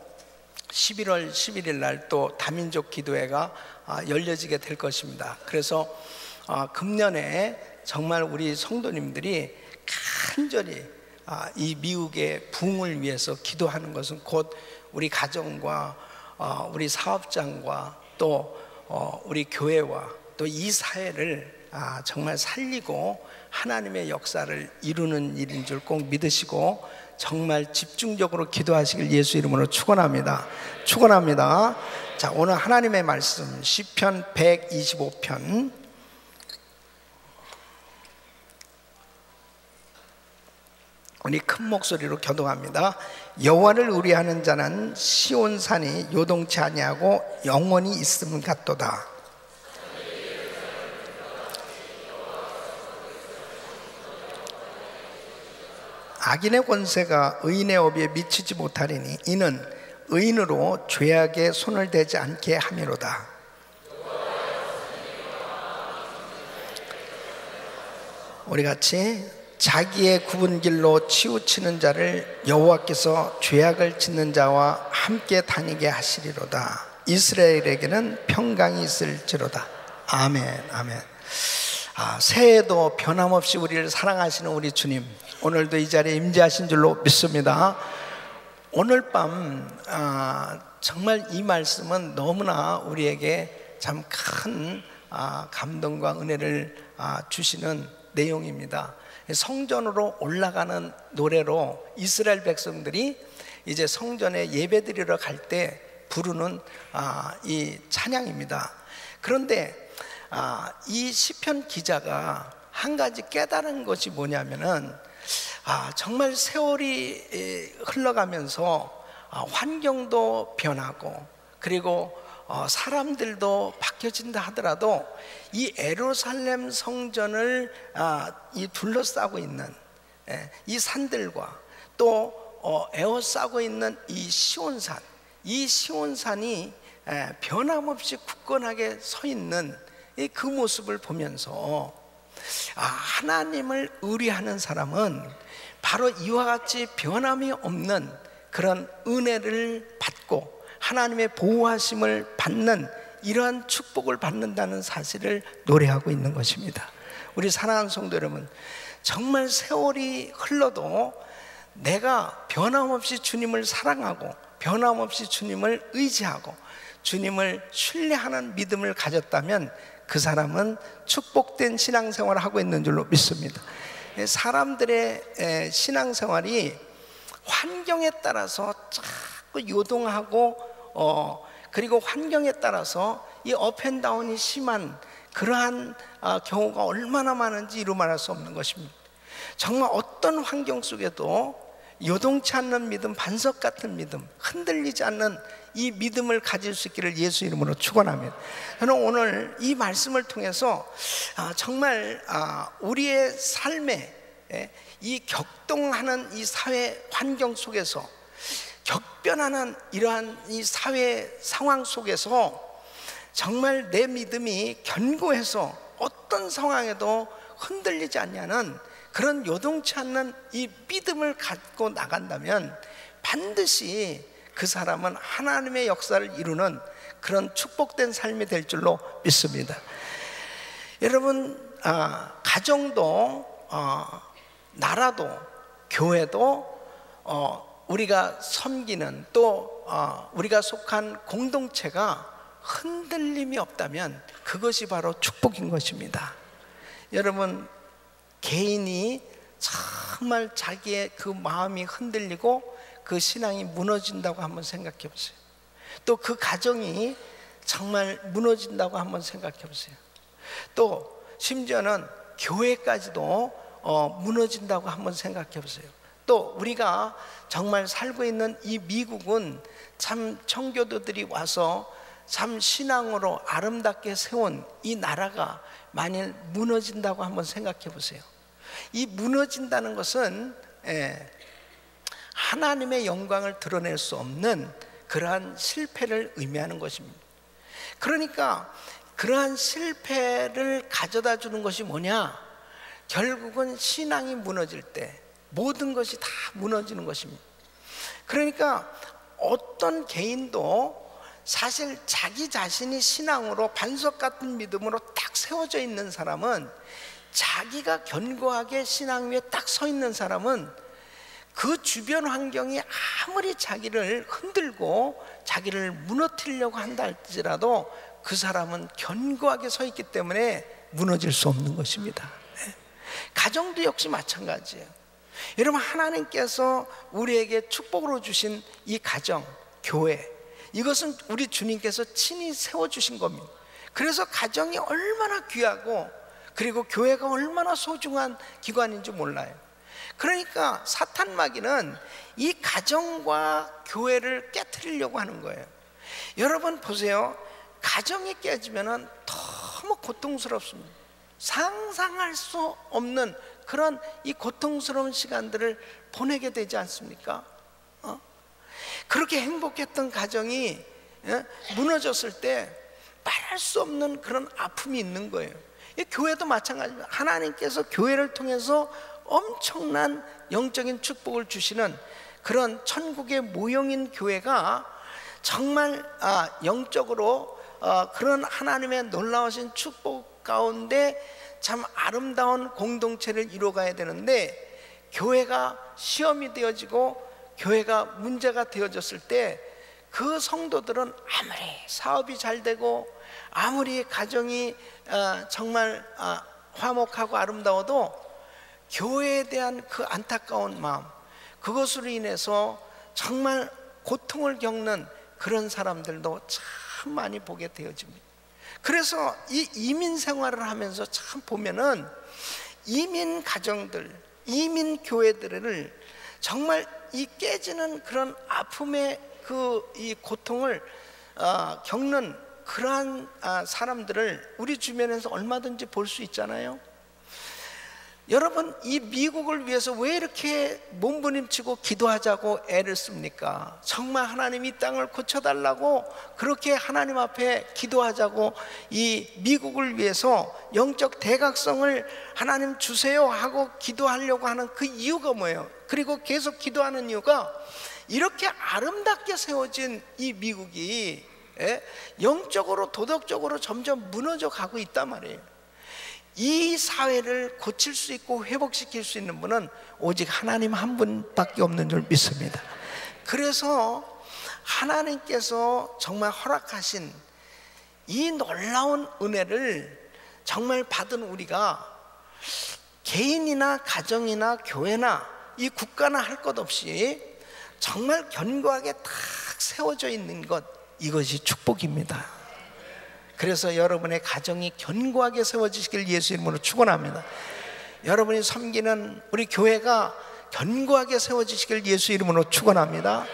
11월 11일 날 또 다민족 기도회가 열려지게 될 것입니다. 그래서 금년에 정말 우리 성도님들이 간절히 이 미국의 부흥을 위해서 기도하는 것은 곧 우리 가정과 우리 사업장과 또 우리 교회와 또 이 사회를 정말 살리고 하나님의 역사를 이루는 일인 줄 꼭 믿으시고 정말 집중적으로 기도하시길 예수 이름으로 축원합니다. 축원합니다. 자, 오늘 하나님의 말씀 시편 125편 우리 큰 목소리로 교독합니다. 여호와를 의뢰하는 자는 시온산이 요동치 아니하고 영원히 있음 같도다. 악인의 권세가 의인의 업에 미치지 못하리니 이는 의인으로 죄악에 손을 대지 않게 함이로다. 우리 같이 자기의 굽은 길로 치우치는 자를 여호와께서 죄악을 짓는 자와 함께 다니게 하시리로다. 이스라엘에게는 평강이 있을지로다. 아멘. 아멘. 새해에도 변함없이 우리를 사랑하시는 우리 주님, 오늘도 이 자리에 임재하신 줄로 믿습니다. 오늘 밤 정말 이 말씀은 너무나 우리에게 참 큰 감동과 은혜를 주시는 내용입니다. 성전으로 올라가는 노래로 이스라엘 백성들이 이제 성전에 예배드리러 갈 때 부르는 이 찬양입니다. 그런데 이 시편 기자가 한 가지 깨달은 것이 뭐냐면은 정말 세월이 흘러가면서 환경도 변하고 그리고 사람들도 바뀌어진다 하더라도 이 예루살렘 성전을 둘러싸고 있는 이 산들과 또 에워싸고 있는 이 시온산, 이 시온산이 변함없이 굳건하게 서 있는 그 모습을 보면서 하나님을 의뢰하는 사람은 바로 이와 같이 변함이 없는 그런 은혜를 받고 하나님의 보호하심을 받는 이러한 축복을 받는다는 사실을 노래하고 있는 것입니다. 우리 사랑하는 성도 여러분, 정말 세월이 흘러도 내가 변함없이 주님을 사랑하고 변함없이 주님을 의지하고 주님을 신뢰하는 믿음을 가졌다면 그 사람은 축복된 신앙생활을 하고 있는 줄로 믿습니다. 사람들의 신앙생활이 환경에 따라서 자꾸 요동하고 그리고 환경에 따라서 이 업앤다운이 심한 그러한 경우가 얼마나 많은지 이루 말할 수 없는 것입니다. 정말 어떤 환경 속에도 요동치 않는 믿음, 반석 같은 믿음, 흔들리지 않는 이 믿음을 가질 수 있기를 예수 이름으로 축원합니다. 저는 오늘 이 말씀을 통해서 정말 우리의 삶에 이 격동하는 이 사회 환경 속에서 격변하는 이러한 이 사회 상황 속에서 정말 내 믿음이 견고해서 어떤 상황에도 흔들리지 않냐는 그런 요동치 않는 이 믿음을 갖고 나간다면 반드시 그 사람은 하나님의 역사를 이루는 그런 축복된 삶이 될 줄로 믿습니다. 여러분, 가정도 나라도 교회도 우리가 섬기는 또 우리가 속한 공동체가 흔들림이 없다면 그것이 바로 축복인 것입니다. 여러분, 개인이 정말 자기의 그 마음이 흔들리고 그 신앙이 무너진다고 한번 생각해 보세요. 또 그 가정이 정말 무너진다고 한번 생각해 보세요. 또 심지어는 교회까지도 무너진다고 한번 생각해 보세요. 또 우리가 정말 살고 있는 이 미국은 참 청교도들이 와서 참 신앙으로 아름답게 세운 이 나라가 만일 무너진다고 한번 생각해 보세요. 이 무너진다는 것은 하나님의 영광을 드러낼 수 없는 그러한 실패를 의미하는 것입니다. 그러니까 그러한 실패를 가져다 주는 것이 뭐냐? 결국은 신앙이 무너질 때 모든 것이 다 무너지는 것입니다. 그러니까 어떤 개인도 사실 자기 자신이 신앙으로 반석 같은 믿음으로 딱 세워져 있는 사람은, 자기가 견고하게 신앙 위에 딱 서 있는 사람은 그 주변 환경이 아무리 자기를 흔들고 자기를 무너뜨리려고 한다 할지라도 그 사람은 견고하게 서 있기 때문에 무너질 수 없는 것입니다. 가정도 역시 마찬가지예요. 여러분, 하나님께서 우리에게 축복으로 주신 이 가정, 교회, 이것은 우리 주님께서 친히 세워주신 겁니다. 그래서 가정이 얼마나 귀하고 그리고 교회가 얼마나 소중한 기관인지 몰라요. 그러니까 사탄 마귀는 이 가정과 교회를 깨트리려고 하는 거예요. 여러분 보세요. 가정이 깨지면 너무 고통스럽습니다. 상상할 수 없는 그런 이 고통스러운 시간들을 보내게 되지 않습니까? 그렇게 행복했던 가정이 무너졌을 때 말할 수 없는 그런 아픔이 있는 거예요. 이 교회도 마찬가지입니다. 하나님께서 교회를 통해서 엄청난 영적인 축복을 주시는 그런 천국의 모형인 교회가 정말 영적으로 그런 하나님의 놀라우신 축복 가운데 참 아름다운 공동체를 이루어가야 되는데, 교회가 시험이 되어지고 교회가 문제가 되어졌을 때 그 성도들은 아무리 사업이 잘 되고 아무리 가정이 정말 화목하고 아름다워도 교회에 대한 그 안타까운 마음, 그것으로 인해서 정말 고통을 겪는 그런 사람들도 참 많이 보게 되어집니다. 그래서 이 이민 생활을 하면서 참 보면은 이민 가정들, 이민 교회들을 정말 이 깨지는 그런 아픔의 이 고통을 겪는 그러한 사람들을 우리 주변에서 얼마든지 볼 수 있잖아요. 여러분, 이 미국을 위해서 왜 이렇게 몸부림치고 기도하자고 애를 씁니까? 정말 하나님 이 땅을 고쳐달라고 그렇게 하나님 앞에 기도하자고 이 미국을 위해서 영적 대각성을 하나님 주세요 하고 기도하려고 하는 그 이유가 뭐예요? 그리고 계속 기도하는 이유가 이렇게 아름답게 세워진 이 미국이 영적으로 도덕적으로 점점 무너져 가고 있단 말이에요. 이 사회를 고칠 수 있고 회복시킬 수 있는 분은 오직 하나님 한 분밖에 없는 줄 믿습니다. 그래서 하나님께서 정말 허락하신 이 놀라운 은혜를 정말 받은 우리가 개인이나 가정이나 교회나 이 국가나 할 것 없이 정말 견고하게 딱 세워져 있는 것, 이것이 축복입니다. 그래서 여러분의 가정이 견고하게 세워지시길 예수 이름으로 축원합니다. 여러분이 섬기는 우리 교회가 견고하게 세워지시길 예수 이름으로 축원합니다.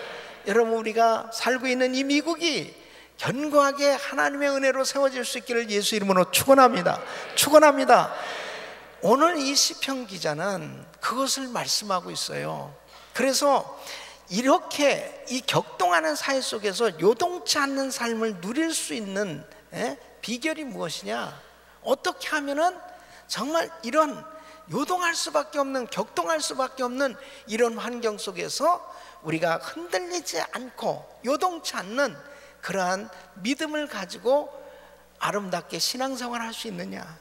여러분, 우리가 살고 있는 이 미국이 견고하게 하나님의 은혜로 세워질 수 있기를 예수 이름으로 축원합니다. 축원합니다. 오늘 이 시편 기자는 그것을 말씀하고 있어요. 그래서 이렇게 이 격동하는 사회 속에서 요동치 않는 삶을 누릴 수 있는 비결이 무엇이냐? 어떻게 하면은 정말 이런 요동할 수밖에 없는, 격동할 수밖에 없는 이런 환경 속에서 우리가 흔들리지 않고 요동치 않는 그러한 믿음을 가지고 아름답게 신앙생활을 할 수 있느냐?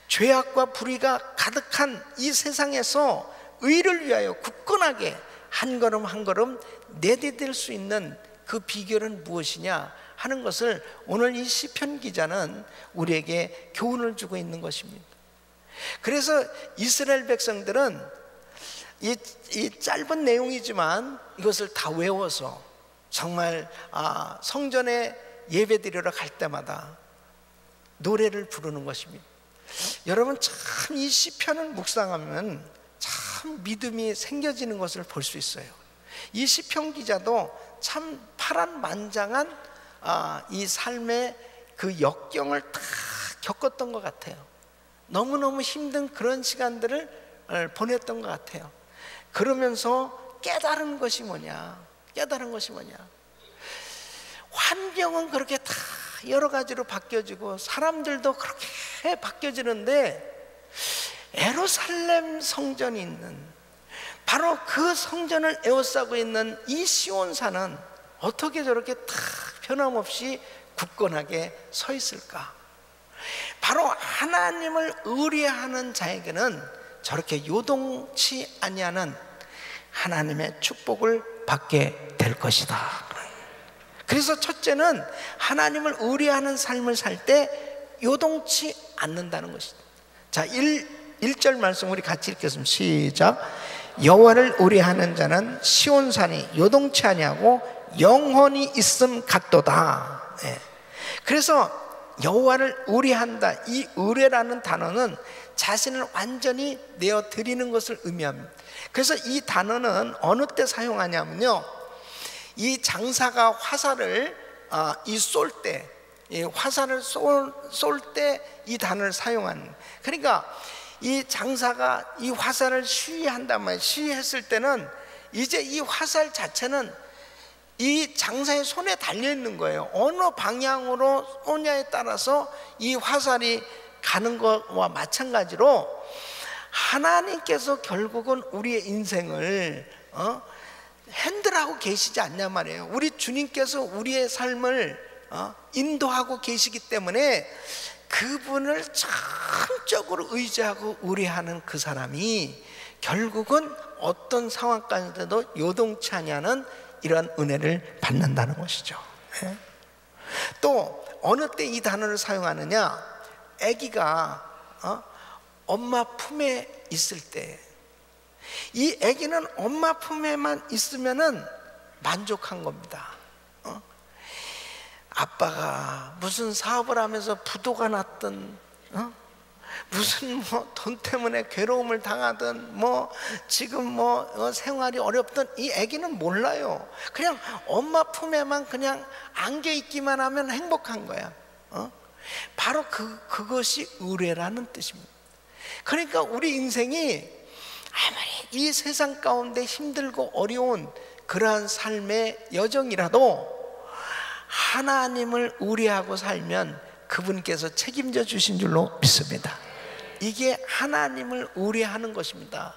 죄악과 불의가 가득한 이 세상에서 의를 위하여 굳건하게 한 걸음 한 걸음 내디딜 수 있는 그 비결은 무엇이냐 하는 것을 오늘 이 시편 기자는 우리에게 교훈을 주고 있는 것입니다. 그래서 이스라엘 백성들은 이 짧은 내용이지만 이것을 다 외워서 정말 성전에 예배드리러 갈 때마다 노래를 부르는 것입니다. 여러분, 참 이 시편을 묵상하면 참 믿음이 생겨지는 것을 볼 수 있어요. 이 시편 기자도 참 파란만장한 이 삶의 그 역경을 다 겪었던 것 같아요. 너무너무 힘든 그런 시간들을 보냈던 것 같아요. 그러면서 깨달은 것이 뭐냐? 깨달은 것이 뭐냐? 환경은 그렇게 다 여러 가지로 바뀌어지고 사람들도 그렇게 바뀌어지는데 예루살렘 성전이 있는, 바로 그 성전을 에워싸고 있는 이 시온산은 어떻게 저렇게 다 변함없이 굳건하게 서 있을까? 바로 하나님을 의뢰하는 자에게는 저렇게 요동치 아니하는 하나님의 축복을 받게 될 것이다. 그래서 첫째는 하나님을 의뢰하는 삶을 살 때 요동치 않는다는 것이다. 자, 1절 말씀 우리 같이 읽겠습니다. 시작. 여호와를 의뢰하는 자는 시온산이 요동치 아니하고 영원히 있음 같도다. 그래서 여호와를 의뢰한다, 이 의뢰라는 단어는 자신을 완전히 내어 드리는 것을 의미합니다. 그래서 이 단어는 어느 때 사용하냐면요, 이 장사가 화살을 쏠 때, 화살을 쏠 때 이 단어를 사용하는. 그러니까 이 장사가 이 화살을 시위한단 말이에요. 시위했을 때는 이제 이 화살 자체는 이 장사의 손에 달려 있는 거예요. 어느 방향으로 쏘냐에 따라서 이 화살이 가는 것과 마찬가지로 하나님께서 결국은 우리의 인생을 핸들하고 계시지 않냐 말이에요. 우리 주님께서 우리의 삶을 인도하고 계시기 때문에 그분을 전적으로 의지하고 의뢰하는 그 사람이 결국은 어떤 상황 가운데도 요동치 아니하는 이러한 은혜를 받는다는 것이죠. 또 어느 때 이 단어를 사용하느냐, 아기가 엄마 품에 있을 때, 이 아기는 엄마 품에만 있으면은 만족한 겁니다. 아빠가 무슨 사업을 하면서 부도가 났든, 무슨 돈 때문에 괴로움을 당하든, 지금 생활이 어렵든 이 아기는 몰라요. 그냥 엄마 품에만 그냥 안겨 있기만 하면 행복한 거야. 바로 그것이 의뢰라는 뜻입니다. 그러니까 우리 인생이 아무리 이 세상 가운데 힘들고 어려운 그러한 삶의 여정이라도 하나님을 의뢰하고 살면 그분께서 책임져 주신 줄로 믿습니다. 이게 하나님을 의뢰하는 것입니다.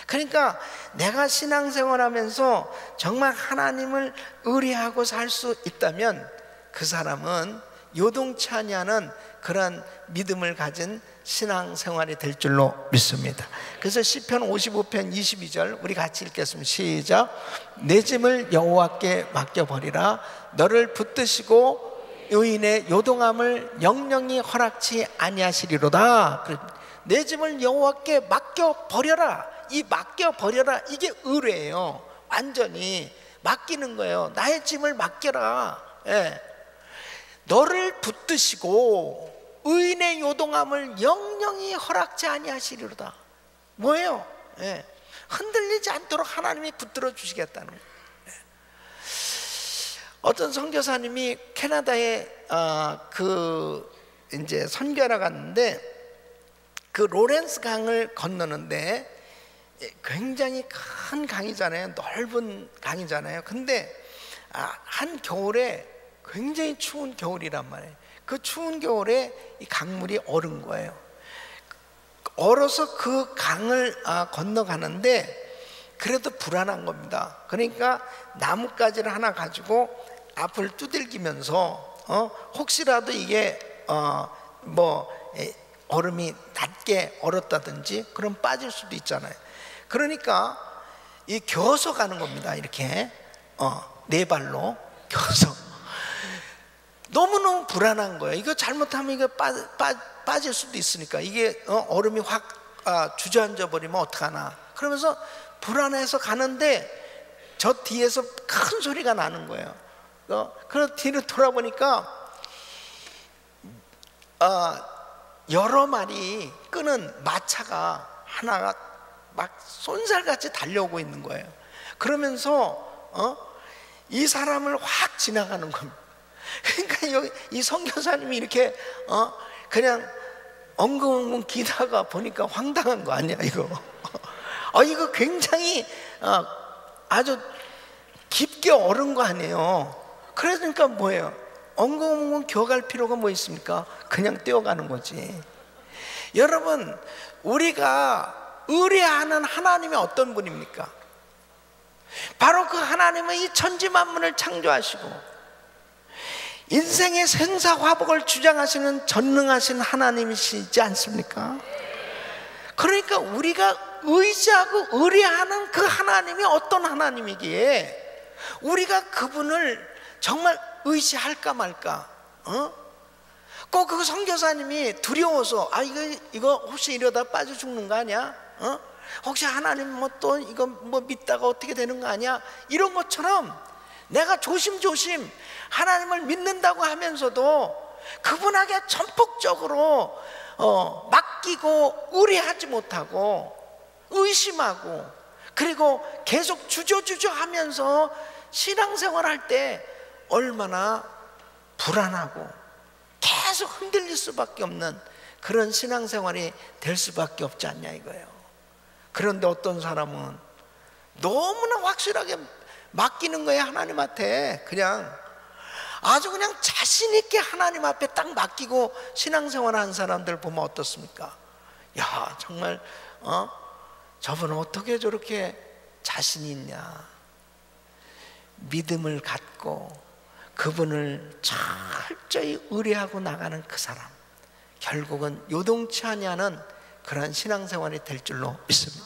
그러니까 내가 신앙생활하면서 정말 하나님을 의뢰하고 살 수 있다면 그 사람은 요동치 아니하는 그런 믿음을 가진 신앙생활이 될 줄로 믿습니다. 그래서 시편 55편 22절 우리 같이 읽겠습니다. 시작. 내 짐을 여호와께 맡겨버리라. 너를 붙드시고 의인의 요동함을 영영히 허락치 아니하시리로다. 내 짐을 여호와께 맡겨버려라. 이 맡겨버려라, 이게 의뢰예요. 완전히 맡기는 거예요. 나의 짐을 맡겨라. 너를 붙드시고 의인의 요동함을 영영히 허락지 아니하시리로다. 뭐예요? 흔들리지 않도록 하나님이 붙들어 주시겠다는 거예요. 어떤 선교사님이 캐나다에 이제 선교하러 갔는데 그 로렌스 강을 건너는데 굉장히 큰 강이잖아요. 넓은 강이잖아요. 근데 한 겨울에 굉장히 추운 겨울이란 말이에요. 그 추운 겨울에 이 강물이 얼은 거예요. 얼어서 그 강을 건너가는데 그래도 불안한 겁니다. 그러니까 나뭇가지를 하나 가지고 앞을 두들기면서 혹시라도 이게 얼음이 낮게 얼었다든지 그럼 빠질 수도 있잖아요. 그러니까 이 겨서 가는 겁니다. 이렇게 네 발로 겨서. 너무너무 불안한 거예요. 이거 잘못하면 이거 빠질 수도 있으니까. 이게 얼음이 확 주저앉아 버리면 어떡하나. 그러면서 불안해서 가는데 저 뒤에서 큰 소리가 나는 거예요. 그래서 뒤로 돌아보니까 여러 마리 끄는 마차가 하나가 막 쏜살같이 달려오고 있는 거예요. 그러면서 이 사람을 확 지나가는 겁니다. 그러니까 여기 이 선교사님이 이렇게 그냥 엉금엉금 기다가 보니까 황당한 거 아니야 이거. 이거 굉장히 아주 깊게 얼은 거 아니에요. 그러니까 뭐예요? 엉금엉금 기어갈 필요가 뭐 있습니까? 그냥 뛰어가는 거지. 여러분, 우리가 의뢰하는 하나님이 어떤 분입니까? 바로 그 하나님은 이 천지 만물을 창조하시고 인생의 생사화복을 주장하시는 전능하신 하나님이시지 않습니까? 그러니까 우리가 의지하고 의뢰하는 그 하나님이 어떤 하나님이기에 우리가 그분을 정말 의지할까 말까? 꼭 그 선교사님이 두려워서 이거 혹시 이러다 빠져 죽는 거 아니야? 혹시 하나님 또 이거 믿다가 어떻게 되는 거 아니야? 이런 것처럼 내가 조심조심 하나님을 믿는다고 하면서도 그분에게 전폭적으로 맡기고 의뢰하지 못하고 의심하고 그리고 계속 주저주저 하면서 신앙생활 할 때 얼마나 불안하고 계속 흔들릴 수밖에 없는 그런 신앙생활이 될 수밖에 없지 않냐 이거예요. 그런데 어떤 사람은 너무나 확실하게 맡기는 거예요. 하나님한테 아주 그냥 자신 있게 하나님 앞에 딱 맡기고 신앙생활 하는 사람들 보면 어떻습니까? 야, 정말 저분은 어떻게 저렇게 자신이 있냐. 믿음을 갖고 그분을 철저히 의뢰하고 나가는 그 사람, 결국은 요동치 아니하는 그런 신앙생활이 될 줄로 믿습니다.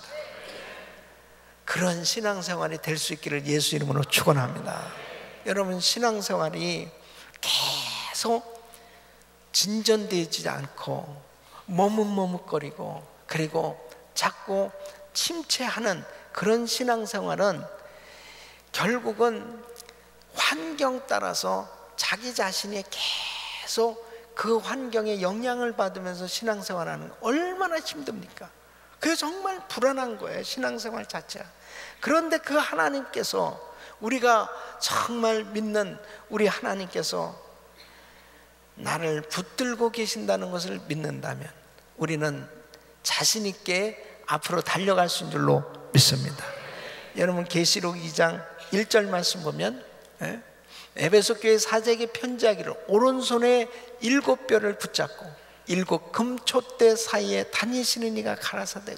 그런 신앙생활이 될 수 있기를 예수 이름으로 축원합니다. 여러분, 신앙생활이 계속 진전되지 않고 머뭇머뭇거리고 그리고 자꾸 침체하는 그런 신앙생활은 결국은 환경 따라서 자기 자신이 계속 그 환경에 영향을 받으면서 신앙생활하는 거 얼마나 힘듭니까? 그게 정말 불안한 거예요, 신앙생활 자체가. 그런데 그 하나님께서, 우리가 정말 믿는 우리 하나님께서 나를 붙들고 계신다는 것을 믿는다면 우리는 자신 있게 앞으로 달려갈 수 있는 줄로 믿습니다. 여러분, 계시록 2장 1절 말씀 보면 에베소 교회 사제에게 편지하기를 오른손에 7뼈를 붙잡고 7 금촛대 사이에 다니시는 이가 가라사대.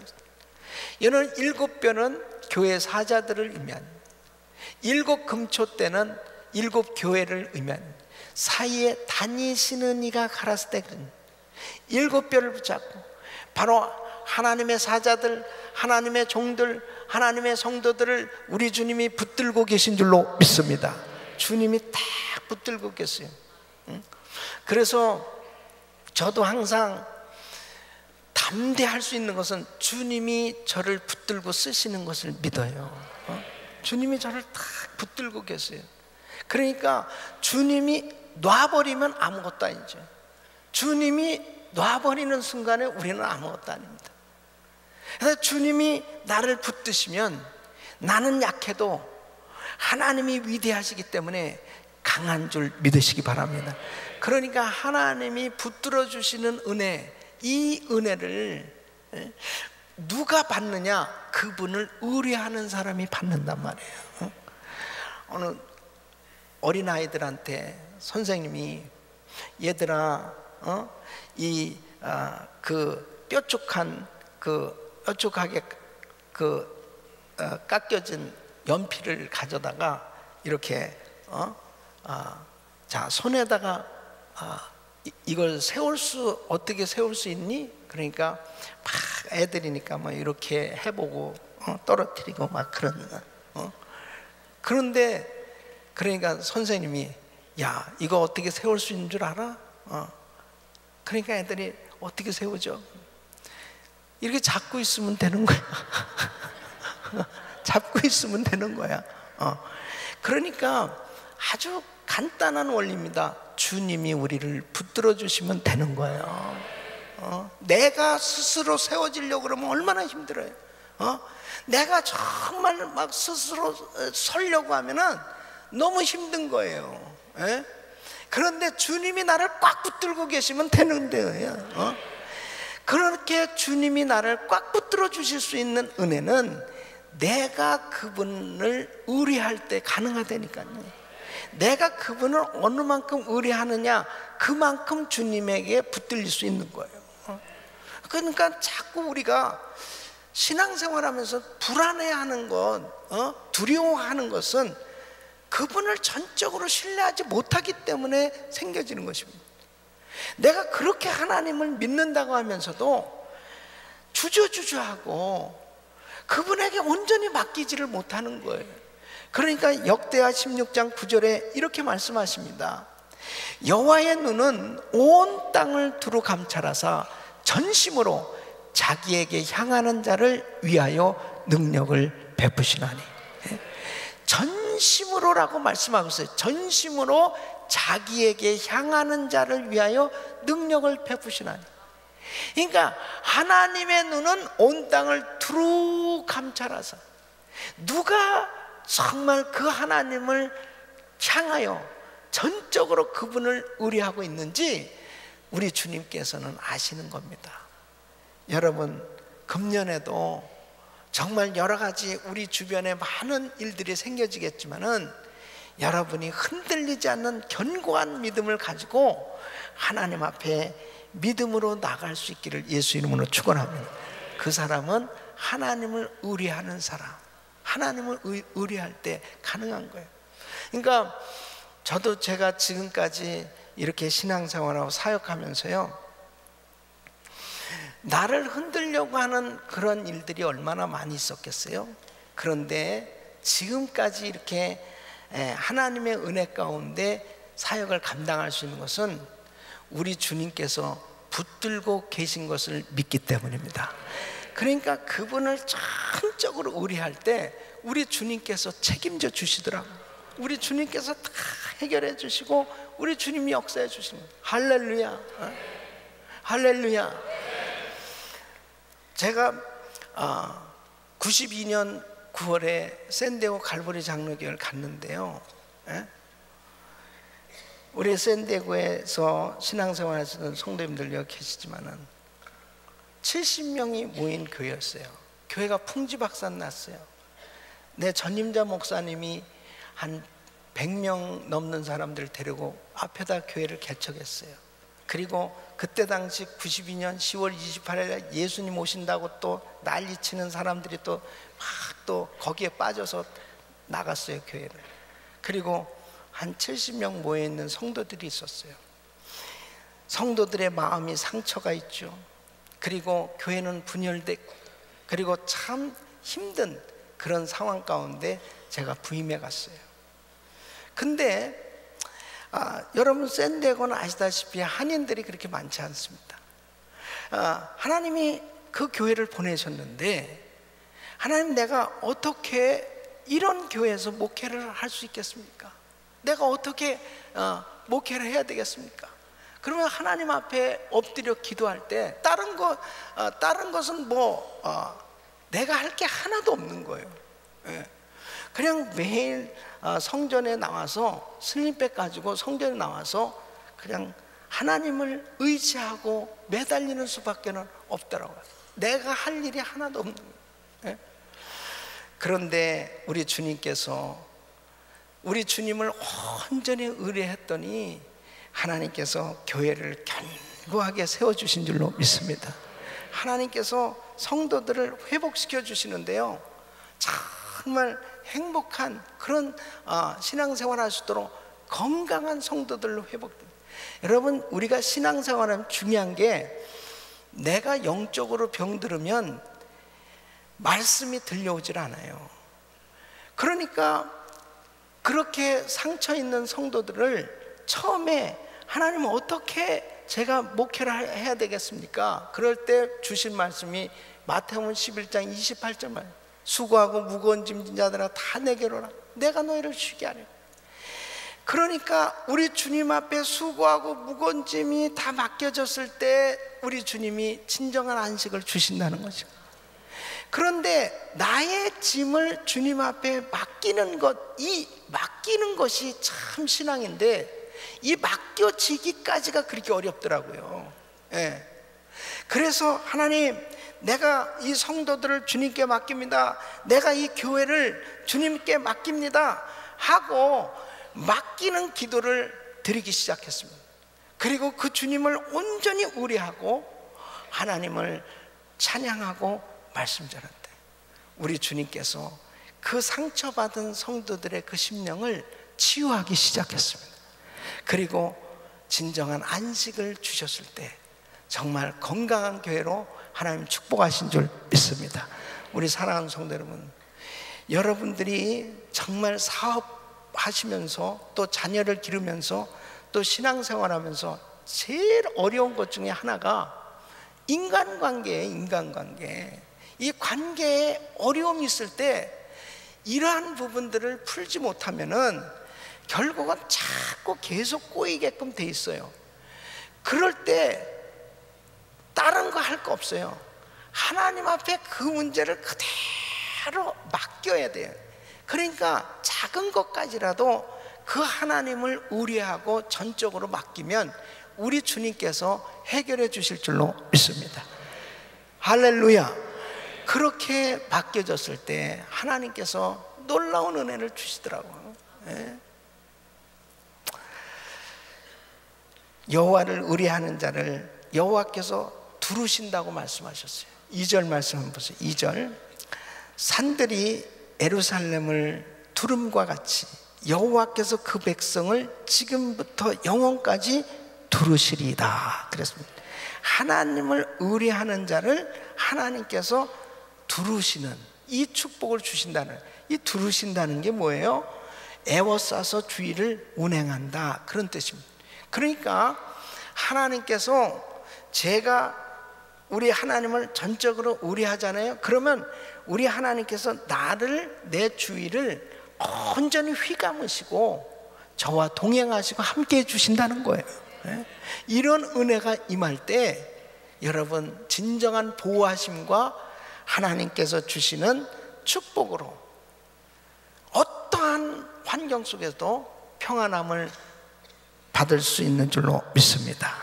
이는 7뼈는 교회 사자들을 의미합니다. 7 금촛대는 7 교회를 의미합니다. 사이에 다니시는 이가 가라사대. 7뼈를 붙잡고 바로 하나님의 사자들, 하나님의 종들, 하나님의 성도들을 우리 주님이 붙들고 계신 줄로 믿습니다. 주님이 딱 붙들고 계세요. 그래서 저도 항상 담대할 수 있는 것은 주님이 저를 붙들고 쓰시는 것을 믿어요. 주님이 저를 딱 붙들고 계세요. 그러니까 주님이 놔버리면 아무것도 아니죠. 주님이 놔버리는 순간에 우리는 아무것도 아닙니다. 그래서 주님이 나를 붙드시면 나는 약해도 하나님이 위대하시기 때문에 강한 줄 믿으시기 바랍니다. 그러니까 하나님이 붙들어 주시는 은혜, 이 은혜를 누가 받느냐? 그분을 의뢰하는 사람이 받는단 말이에요. 어느 어린아이들한테 선생님이 얘들아, 그 뾰족하게 깎여진 연필을 가져다가 이렇게 자, 손에다가 이걸 어떻게 세울 수 있니? 그러니까 막 애들이니까 막 이렇게 해보고 떨어뜨리고 막 그러는 그런데 그러니까 선생님이 야, 이거 어떻게 세울 수 있는 줄 알아? 그러니까 애들이 어떻게 세우죠? 이렇게 잡고 있으면 되는 거야. 잡고 있으면 되는 거야. 그러니까 아주 간단한 원리입니다. 주님이 우리를 붙들어 주시면 되는 거예요. 내가 스스로 세워지려고 그러면 얼마나 힘들어요. 내가 정말 막 스스로 서려고 하면은 너무 힘든 거예요. 예? 그런데 주님이 나를 꽉 붙들고 계시면 되는데요. 그렇게 주님이 나를 꽉 붙들어 주실 수 있는 은혜는 내가 그분을 의뢰할 때 가능하다니까요. 내가 그분을 어느 만큼 의뢰하느냐, 그만큼 주님에게 붙들릴 수 있는 거예요. 그러니까 자꾸 우리가 신앙생활하면서 불안해하는 것, 두려워하는 것은 그분을 전적으로 신뢰하지 못하기 때문에 생겨지는 것입니다. 내가 그렇게 하나님을 믿는다고 하면서도 주저주저하고 그분에게 온전히 맡기지를 못하는 거예요. 그러니까 역대하 16장 9절에 이렇게 말씀하십니다. 여호와의 눈은 온 땅을 두루 감찰하사 전심으로 자기에게 향하는 자를 위하여 능력을 베푸시나니. 전심으로라고 말씀하고 있어요. 전심으로 자기에게 향하는 자를 위하여 능력을 베푸시나니. 그러니까 하나님의 눈은 온 땅을 두루 감찰하사 누가 정말 그 하나님을 향하여 전적으로 그분을 의뢰하고 있는지 우리 주님께서는 아시는 겁니다. 여러분, 금년에도 정말 여러 가지 우리 주변에 많은 일들이 생겨지겠지만은 여러분이 흔들리지 않는 견고한 믿음을 가지고 하나님 앞에 믿음으로 나갈 수 있기를 예수 이름으로 축원합니다. 그 사람은 하나님을 의뢰하는 사람, 하나님을 의뢰할 때 가능한 거예요. 그러니까 저도 제가 지금까지 이렇게 신앙생활하고 사역하면서요, 나를 흔들려고 하는 그런 일들이 얼마나 많이 있었겠어요. 그런데 지금까지 이렇게 하나님의 은혜 가운데 사역을 감당할 수 있는 것은 우리 주님께서 붙들고 계신 것을 믿기 때문입니다. 그러니까 그분을 전적으로 의뢰할 때 우리 주님께서 책임져 주시더라고요. 우리 주님께서 다 해결해 주시고 우리 주님이 역사해 주시는 거예요. 할렐루야. 할렐루야. 제가 92년 9월에 샌디에고 갈보리 장로교회를 갔는데요, 우리 샌디에고에서 신앙생활 하시는 성도님들 여기 계시지만은 70명이 모인 교회였어요. 교회가 풍지박산 났어요. 내 전임자 목사님이 한 100명 넘는 사람들 데리고 앞에다 교회를 개척했어요. 그리고 그때 당시 92년 10월 28일에 예수님 오신다고 또 난리치는 사람들이 또 막 또 거기에 빠져서 나갔어요, 교회를. 그리고 한 70명 모여있는 성도들이 있었어요. 성도들의 마음이 상처가 있죠. 그리고 교회는 분열됐고, 그리고 참 힘든 그런 상황 가운데 제가 부임해 갔어요. 근데 여러분, 샌디에고는 아시다시피 한인들이 그렇게 많지 않습니다. 하나님이 그 교회를 보내셨는데, 하나님, 내가 어떻게 이런 교회에서 목회를 할 수 있겠습니까? 내가 어떻게 목회를 해야 되겠습니까? 그러면 하나님 앞에 엎드려 기도할 때 다른 것은 내가 할 게 하나도 없는 거예요. 그냥 매일 성전에 나와서 슬림백 가지고 성전에 나와서 그냥 하나님을 의지하고 매달리는 수밖에는 없더라고요. 내가 할 일이 하나도 없는 거예요. 그런데 우리 주님께서, 우리 주님을 온전히 의뢰했더니 하나님께서 교회를 견고하게 세워주신 줄로 믿습니다. 하나님께서 성도들을 회복시켜 주시는데요, 정말 행복한 그런 신앙생활 할 수 있도록 건강한 성도들로 회복됩니다. 여러분, 우리가 신앙생활하면 중요한 게, 내가 영적으로 병들으면 말씀이 들려오질 않아요. 그러니까 그렇게 상처 있는 성도들을 처음에 하나님은 어떻게 제가 목회를 해야 되겠습니까? 그럴 때 주신 말씀이 마태복음 11장 28절 말, 수고하고 무거운 짐진 자들아 다 내게로 오라, 내가 너희를 쉬게 하리라. 그러니까 우리 주님 앞에 수고하고 무거운 짐이 다 맡겨졌을 때 우리 주님이 진정한 안식을 주신다는 거죠. 그런데 나의 짐을 주님 앞에 맡기는 것, 이 맡기는 것이 참 신앙인데, 이 맡겨지기까지가 그렇게 어렵더라고요. 예. 그래서 하나님, 내가 이 성도들을 주님께 맡깁니다, 내가 이 교회를 주님께 맡깁니다 하고 맡기는 기도를 드리기 시작했습니다. 그리고 그 주님을 온전히 의뢰하고 하나님을 찬양하고 말씀 전할 때 우리 주님께서 그 상처받은 성도들의 그 심령을 치유하기 시작했습니다. 그리고 진정한 안식을 주셨을 때 정말 건강한 교회로 하나님 축복하신 줄 믿습니다. 우리 사랑하는 성도 여러분, 여러분들이 정말 사업하시면서 또 자녀를 기르면서 또 신앙생활하면서 제일 어려운 것 중에 하나가 인간관계예요. 인간관계. 이 관계에 어려움이 있을 때 이러한 부분들을 풀지 못하면은 결국은 자꾸 계속 꼬이게끔 돼 있어요. 그럴 때 다른 거 할 거 없어요. 하나님 앞에 그 문제를 그대로 맡겨야 돼요. 그러니까 작은 것까지라도 그 하나님을 의뢰하고 전적으로 맡기면 우리 주님께서 해결해 주실 줄로 믿습니다. 할렐루야. 그렇게 맡겨졌을 때 하나님께서 놀라운 은혜를 주시더라고요. 예. 여호와를 의뢰하는 자를 여호와께서 두르신다고 말씀하셨어요. 2절 말씀 한번 보세요. 2절, 산들이 예루살렘을 두름과 같이 여호와께서 그 백성을 지금부터 영원까지 두르시리이다 그랬습니다. 하나님을 의뢰하는 자를 하나님께서 두르시는, 이 축복을 주신다는, 이 두르신다는 게 뭐예요? 애워싸서 주의를 운행한다, 그런 뜻입니다. 그러니까 하나님께서, 제가 우리 하나님을 전적으로 의뢰하잖아요. 그러면 우리 하나님께서 나를, 내 주위를 온전히 휘감으시고 저와 동행하시고 함께 해주신다는 거예요. 이런 은혜가 임할 때 여러분, 진정한 보호하심과 하나님께서 주시는 축복으로 어떠한 환경 속에서도 평안함을 받을 수 있는 줄로 믿습니다.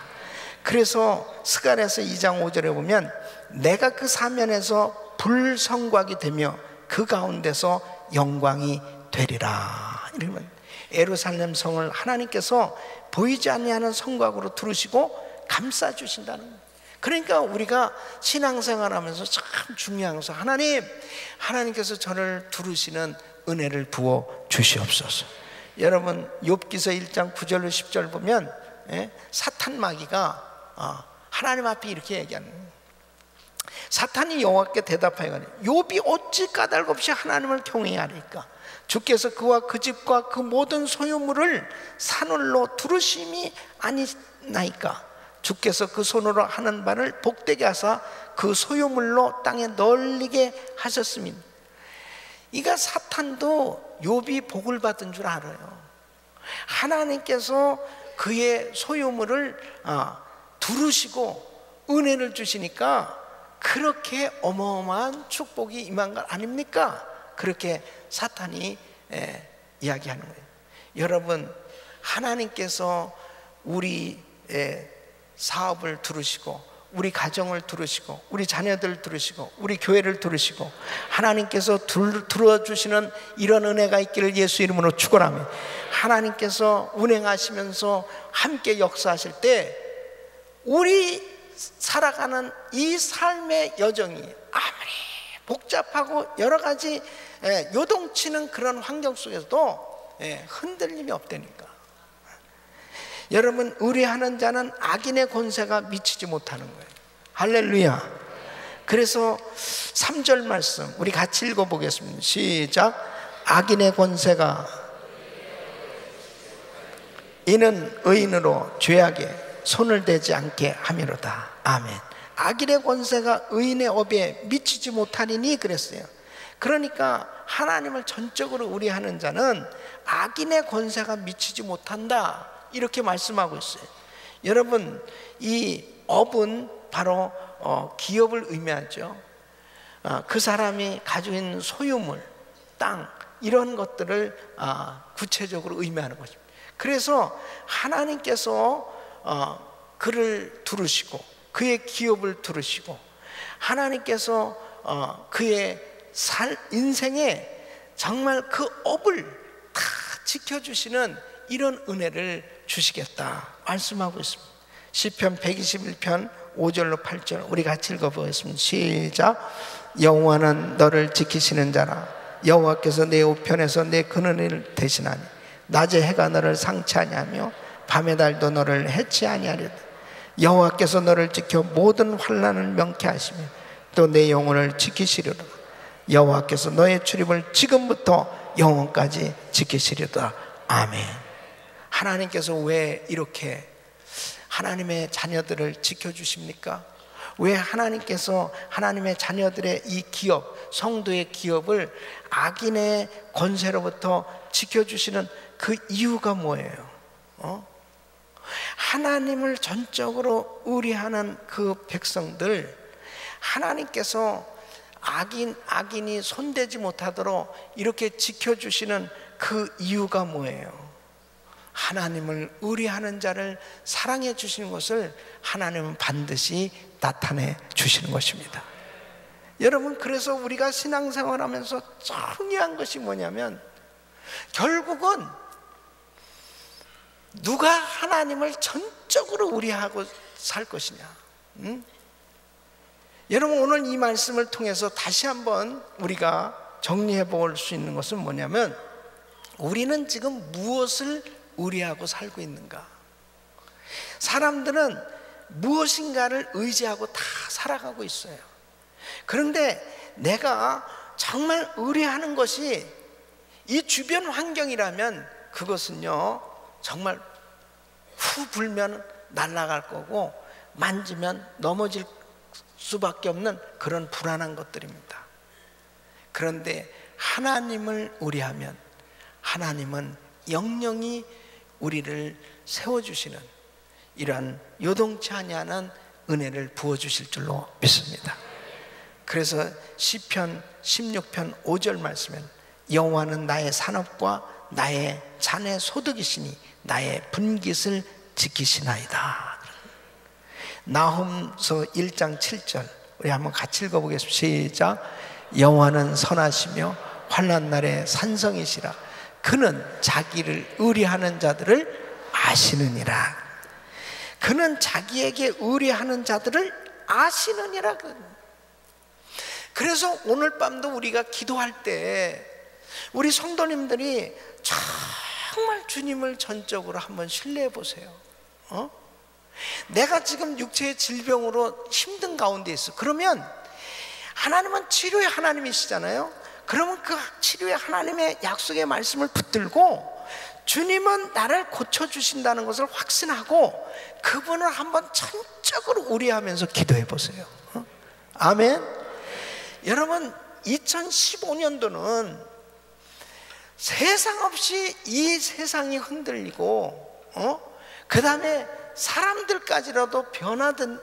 그래서 스가랴서 2장 5절에 보면 내가 그 사면에서 불성곽이 되며 그 가운데서 영광이 되리라. 이러면 예루살렘 성을 하나님께서 보이지 아니하는 성곽으로 두르시고 감싸주신다는 거예요. 그러니까 우리가 신앙생활하면서 참 중요한 것은 하나님께서 저를 두르시는 은혜를 부어 주시옵소서. 여러분, 욥기서 1장 9절로 10절 보면 사탄 마귀가 하나님 앞에 이렇게 얘기하는 거예요. 사탄이 여호와께 대답하여 욥이 어찌 까닭 없이 하나님을 경외하리까? 주께서 그와 그 집과 그 모든 소유물을 산울로 두르심이 아니나이까? 주께서 그 손으로 하는 바를 복되게 하사 그 소유물로 땅에 널리게 하셨습니다. 이가 사탄도 욥이 복을 받은 줄 알아요. 하나님께서 그의 소유물을 두르시고 은혜를 주시니까 그렇게 어마어마한 축복이 임한 것 아닙니까? 그렇게 사탄이 이야기하는 거예요. 여러분, 하나님께서 우리의 사업을 두르시고 우리 가정을 두르시고 우리 자녀들 두르시고 우리 교회를 두르시고 하나님께서 들어주시는 이런 은혜가 있기를 예수 이름으로 축원하며, 하나님께서 운행하시면서 함께 역사하실 때 우리 살아가는 이 삶의 여정이 아무리 복잡하고 여러 가지 요동치는 그런 환경 속에서도 흔들림이 없다니까. 여러분, 의뢰하는 자는 악인의 권세가 미치지 못하는 거예요. 할렐루야. 그래서 3절 말씀 우리 같이 읽어보겠습니다. 시작. 악인의 권세가 이는 의인으로 죄악에 손을 대지 않게 함이로다. 아멘. 악인의 권세가 의인의 업에 미치지 못하리니 그랬어요. 그러니까 하나님을 전적으로 의뢰하는 자는 악인의 권세가 미치지 못한다, 이렇게 말씀하고 있어요. 여러분, 이 업은 바로 기업을 의미하죠. 그 사람이 가지고 있는 소유물, 땅, 이런 것들을 구체적으로 의미하는 것입니다. 그래서 하나님께서 그를 두르시고 그의 기업을 두르시고 하나님께서 그의 인생에 정말 그 업을 다 지켜주시는 이런 은혜를 주시겠다 말씀하고 있습니다. 시편 121편 5절로 8절 우리 같이 읽어보겠습니다. 시작. 여호와는 너를 지키시는 자라. 여호와께서 내 우편에서 내 근원을 대신하니 낮에 해가 너를 상치 아니하며 밤의 달도 너를 해치 아니하리다. 여호와께서 너를 지켜 모든 환난을 명케 하시며 또 내 영혼을 지키시리로다. 여호와께서 너의 출입을 지금부터 영원까지 지키시리로다. 아멘. 하나님께서 왜 이렇게 하나님의 자녀들을 지켜주십니까? 왜 하나님께서 하나님의 자녀들의 이 기업, 성도의 기업을 악인의 권세로부터 지켜주시는 그 이유가 뭐예요? 하나님을 전적으로 의뢰하는 그 백성들, 하나님께서 악인이 손대지 못하도록 이렇게 지켜주시는 그 이유가 뭐예요? 하나님을 의뢰하는 자를 사랑해 주시는 것을 하나님은 반드시 나타내 주시는 것입니다. 여러분, 그래서 우리가 신앙생활하면서 중요한 것이 뭐냐면 결국은 누가 하나님을 전적으로 의뢰하고 살 것이냐. 여러분, 오늘 이 말씀을 통해서 다시 한번 우리가 정리해 볼 수 있는 것은 뭐냐면 우리는 지금 무엇을 의뢰하고 살고 있는가? 사람들은 무엇인가를 의지하고 다 살아가고 있어요. 그런데 내가 정말 의뢰하는 것이 이 주변 환경이라면 그것은요 정말 후 불면 날아갈 거고 만지면 넘어질 수밖에 없는 그런 불안한 것들입니다. 그런데 하나님을 의뢰하면 하나님은 영영이 우리를 세워주시는 이러한 요동치 아니하는 은혜를 부어주실 줄로 믿습니다. 그래서 시편 16편 5절 말씀에는 여호와는 나의 산업과 나의 잔의 소득이시니 나의 분깃을 지키시나이다. 나홈서 1장 7절 우리 한번 같이 읽어보겠습니다. 시작. 여호와는 선하시며 환난 날에 산성이시라. 그는 자기를 의뢰하는 자들을 아시느니라. 그는 자기에게 의뢰하는 자들을 아시느니라. 그래서 오늘 밤도 우리가 기도할 때 우리 성도님들이 정말 주님을 전적으로 한번 신뢰해 보세요. 내가 지금 육체의 질병으로 힘든 가운데 있어. 그러면 하나님은 치료의 하나님이시잖아요. 그러면 그 치료의 하나님의 약속의 말씀을 붙들고 주님은 나를 고쳐주신다는 것을 확신하고 그분을 한번 전적으로 의뢰하면서 기도해 보세요. 아멘. 여러분, 2015년도는 세상 없이 이 세상이 흔들리고 그 다음에 사람들까지라도 변하는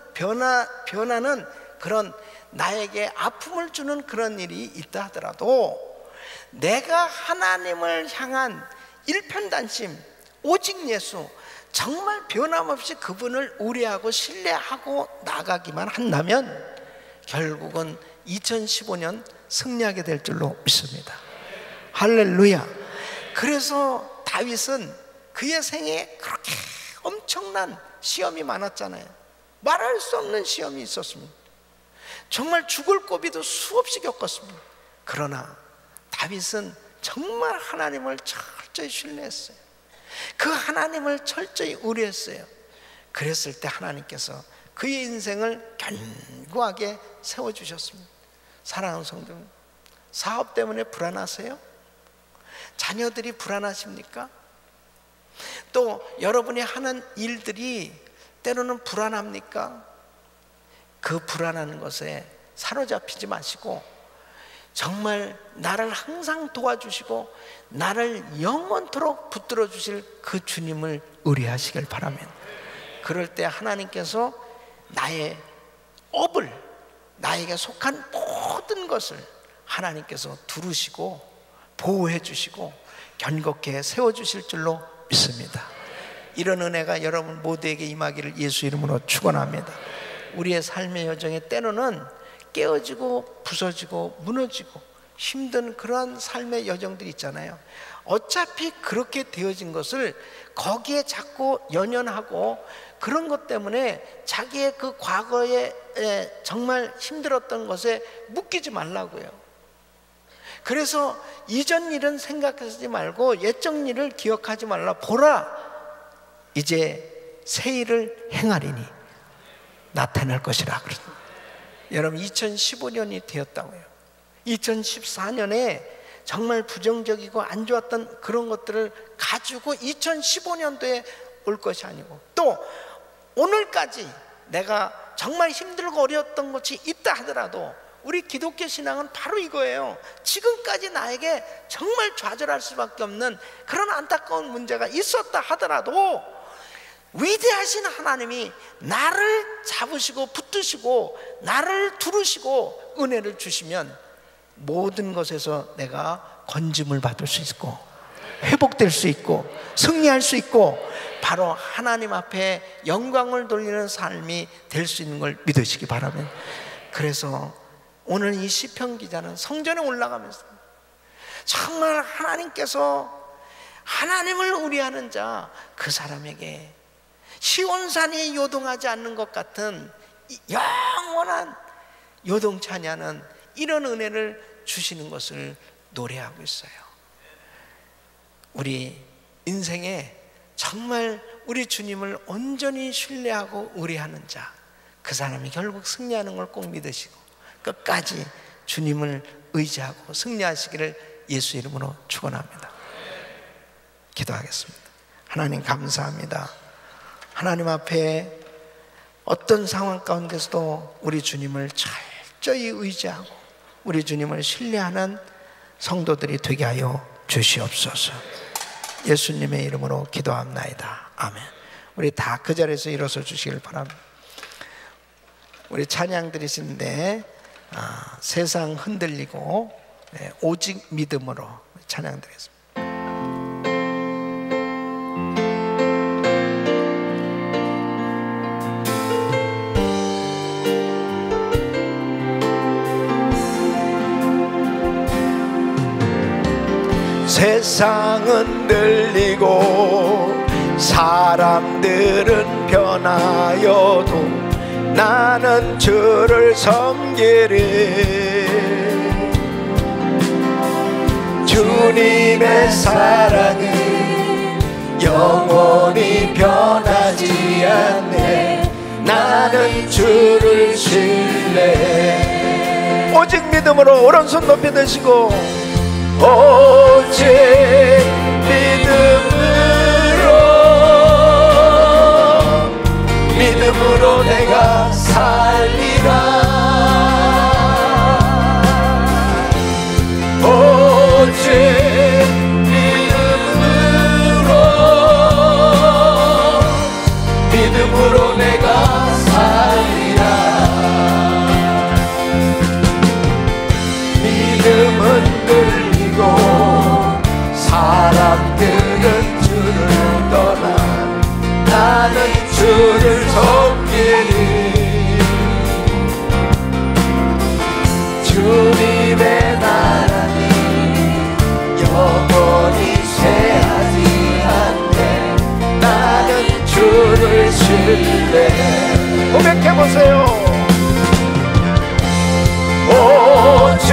그런 나에게 아픔을 주는 그런 일이 있다 하더라도 내가 하나님을 향한 일편단심, 오직 예수, 정말 변함없이 그분을 의뢰하고 신뢰하고 나가기만 한다면 결국은 2015년 승리하게 될 줄로 믿습니다. 할렐루야. 그래서 다윗은 그의 생에 그렇게 엄청난 시험이 많았잖아요. 말할 수 없는 시험이 있었습니다. 정말 죽을 고비도 수없이 겪었습니다. 그러나 다윗은 정말 하나님을 철저히 신뢰했어요. 그 하나님을 철저히 의뢰했어요. 그랬을 때 하나님께서 그의 인생을 견고하게 세워주셨습니다. 사랑하는 성도, 사업 때문에 불안하세요? 자녀들이 불안하십니까? 또 여러분이 하는 일들이 때로는 불안합니까? 그 불안한 것에 사로잡히지 마시고 정말 나를 항상 도와주시고 나를 영원토록 붙들어 주실 그 주님을 의뢰하시길 바라면, 그럴 때 하나님께서 나의 업을, 나에게 속한 모든 것을 하나님께서 두르시고 보호해 주시고 견고하게 세워주실 줄로 믿습니다. 이런 은혜가 여러분 모두에게 임하기를 예수 이름으로 축원합니다. 우리의 삶의 여정에 때로는 깨어지고 부서지고 무너지고 힘든 그런 삶의 여정들이 있잖아요. 어차피 그렇게 되어진 것을 거기에 자꾸 연연하고 그런 것 때문에 자기의 그 과거에 정말 힘들었던 것에 묶이지 말라고요. 그래서 이전 일은 생각하지 말고 옛적 일을 기억하지 말라. 보라, 이제 새 일을 행하리니 나타날 것이라 그랬습니다. 여러분 2015년이 되었다고요. 2014년에 정말 부정적이고 안 좋았던 그런 것들을 가지고 2015년도에 올 것이 아니고, 또 오늘까지 내가 정말 힘들고 어려웠던 것이 있다 하더라도 우리 기독교 신앙은 바로 이거예요. 지금까지 나에게 정말 좌절할 수밖에 없는 그런 안타까운 문제가 있었다 하더라도 위대하신 하나님이 나를 잡으시고 붙드시고 나를 두르시고 은혜를 주시면 모든 것에서 내가 건짐을 받을 수 있고 회복될 수 있고 승리할 수 있고 바로 하나님 앞에 영광을 돌리는 삶이 될 수 있는 걸 믿으시기 바라면, 그래서 오늘 이 시편 기자는 성전에 올라가면서 정말 하나님께서 하나님을 의뢰하는 자, 그 사람에게 시온산이 요동하지 않는 것 같은 영원한 요동치 않는 이런 은혜를 주시는 것을 노래하고 있어요. 우리 인생에 정말 우리 주님을 온전히 신뢰하고 의뢰하는 자, 그 사람이 결국 승리하는 걸 꼭 믿으시고 끝까지 주님을 의지하고 승리하시기를 예수 이름으로 축원합니다. 기도하겠습니다. 하나님 감사합니다. 하나님 앞에 어떤 상황 가운데서도 우리 주님을 철저히 의지하고 우리 주님을 신뢰하는 성도들이 되게 하여 주시옵소서. 예수님의 이름으로 기도합나이다. 아멘. 우리 다 그 자리에서 일어서 주시길 바랍니다. 우리 찬양 드리시는데 세상 흔들리고 오직 믿음으로 찬양 드리겠습니다. 세상은 들리고 사람들은 변하여도 나는 주를 섬기리. 주님의 사랑은 영원히 변하지 않네. 나는 주를 신뢰해. 오직 믿음으로 오른손 높이 드시고 오직 믿음으로 내가 살리라. 오직 믿음으로 내가 살리라. 믿음은 들리고 사람들은 주를 떠나 신뢰 고백해보세요. 오직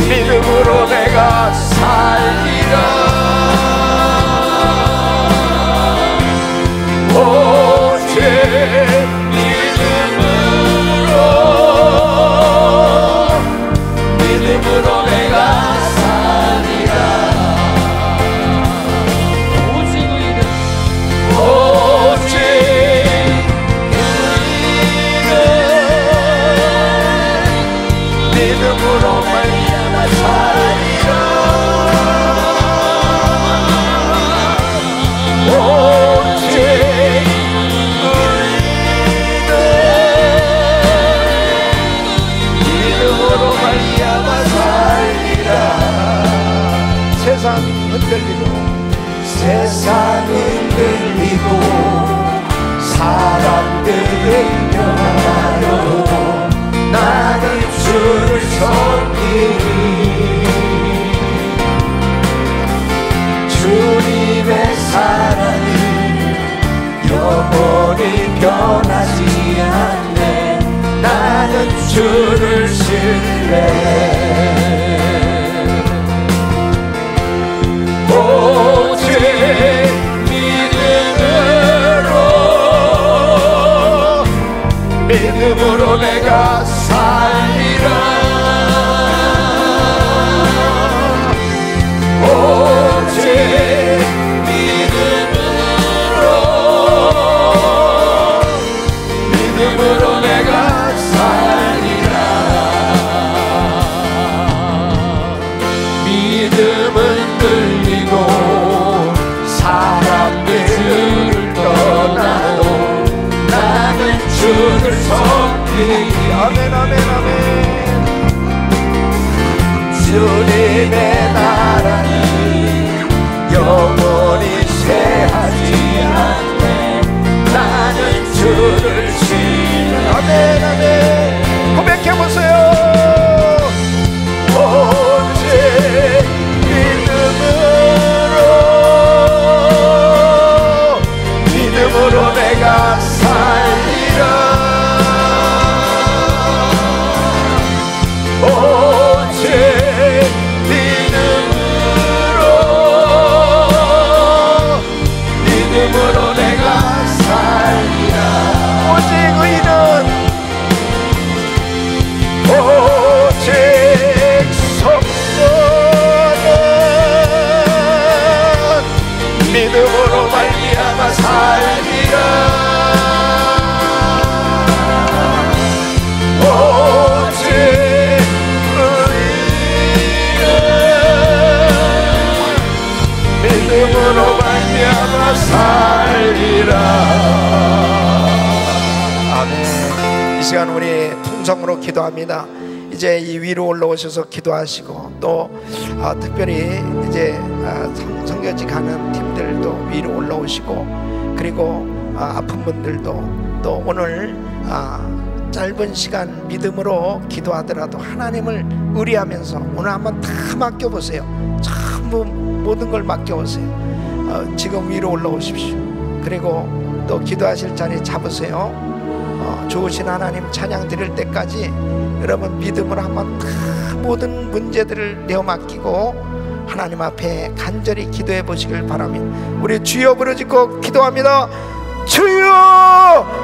믿음으로 내가 살리라. 오직 믿음으로 내가 살리라. 오직 믿음으로 말미암아 살리라. 오직 믿음으로 말미암아 살리라. 세상 흔들리고 세상은 흔들리고 사람들은 변하여도 나는 주를 섬기리. 주님의 사랑이 영원히 변하지 않네. 나는 주를 신뢰해. 오직 믿음으로 내가 살리라. 오직 믿음으로 내가 살리라. 믿음은 들리고 사람들을 떠나도 나는 주를 섬기리. 아멘 아멘 아멘. 주님의 나라는 영원히 쇠하지 않네. 나는 주를 신뢰해. 아멘 아멘. 고백해보세요. 오직 믿음으로 내가 살리라. 오직 믿음으로 내가 살리라. 오직 의는 오직 성도는 믿음으로 말미암아 살리라. 오직 의는 믿음으로 말미암아 살리라. 아멘. 이 시간 우리 통성으로 기도합니다. 이제 이 위로 올라오셔서 기도하시고 또 특별히 이제 선교지 가는 팀들도 위로 올라오시고 그리고 아픈 분들도 또 오늘 짧은 시간 믿음으로 기도하더라도 하나님을 의뢰하면서 오늘 한번 다 맡겨보세요. 전부 모든 걸 맡겨보세요. 지금 위로 올라오십시오. 그리고 또 기도하실 자리 잡으세요. 좋으신 하나님 찬양 드릴 때까지 여러분 믿음으로 한번 다 모든 문제들을 내어 맡기고 하나님 앞에 간절히 기도해 보시길 바랍니다. 우리 주여 부르짖고 기도합니다. 주여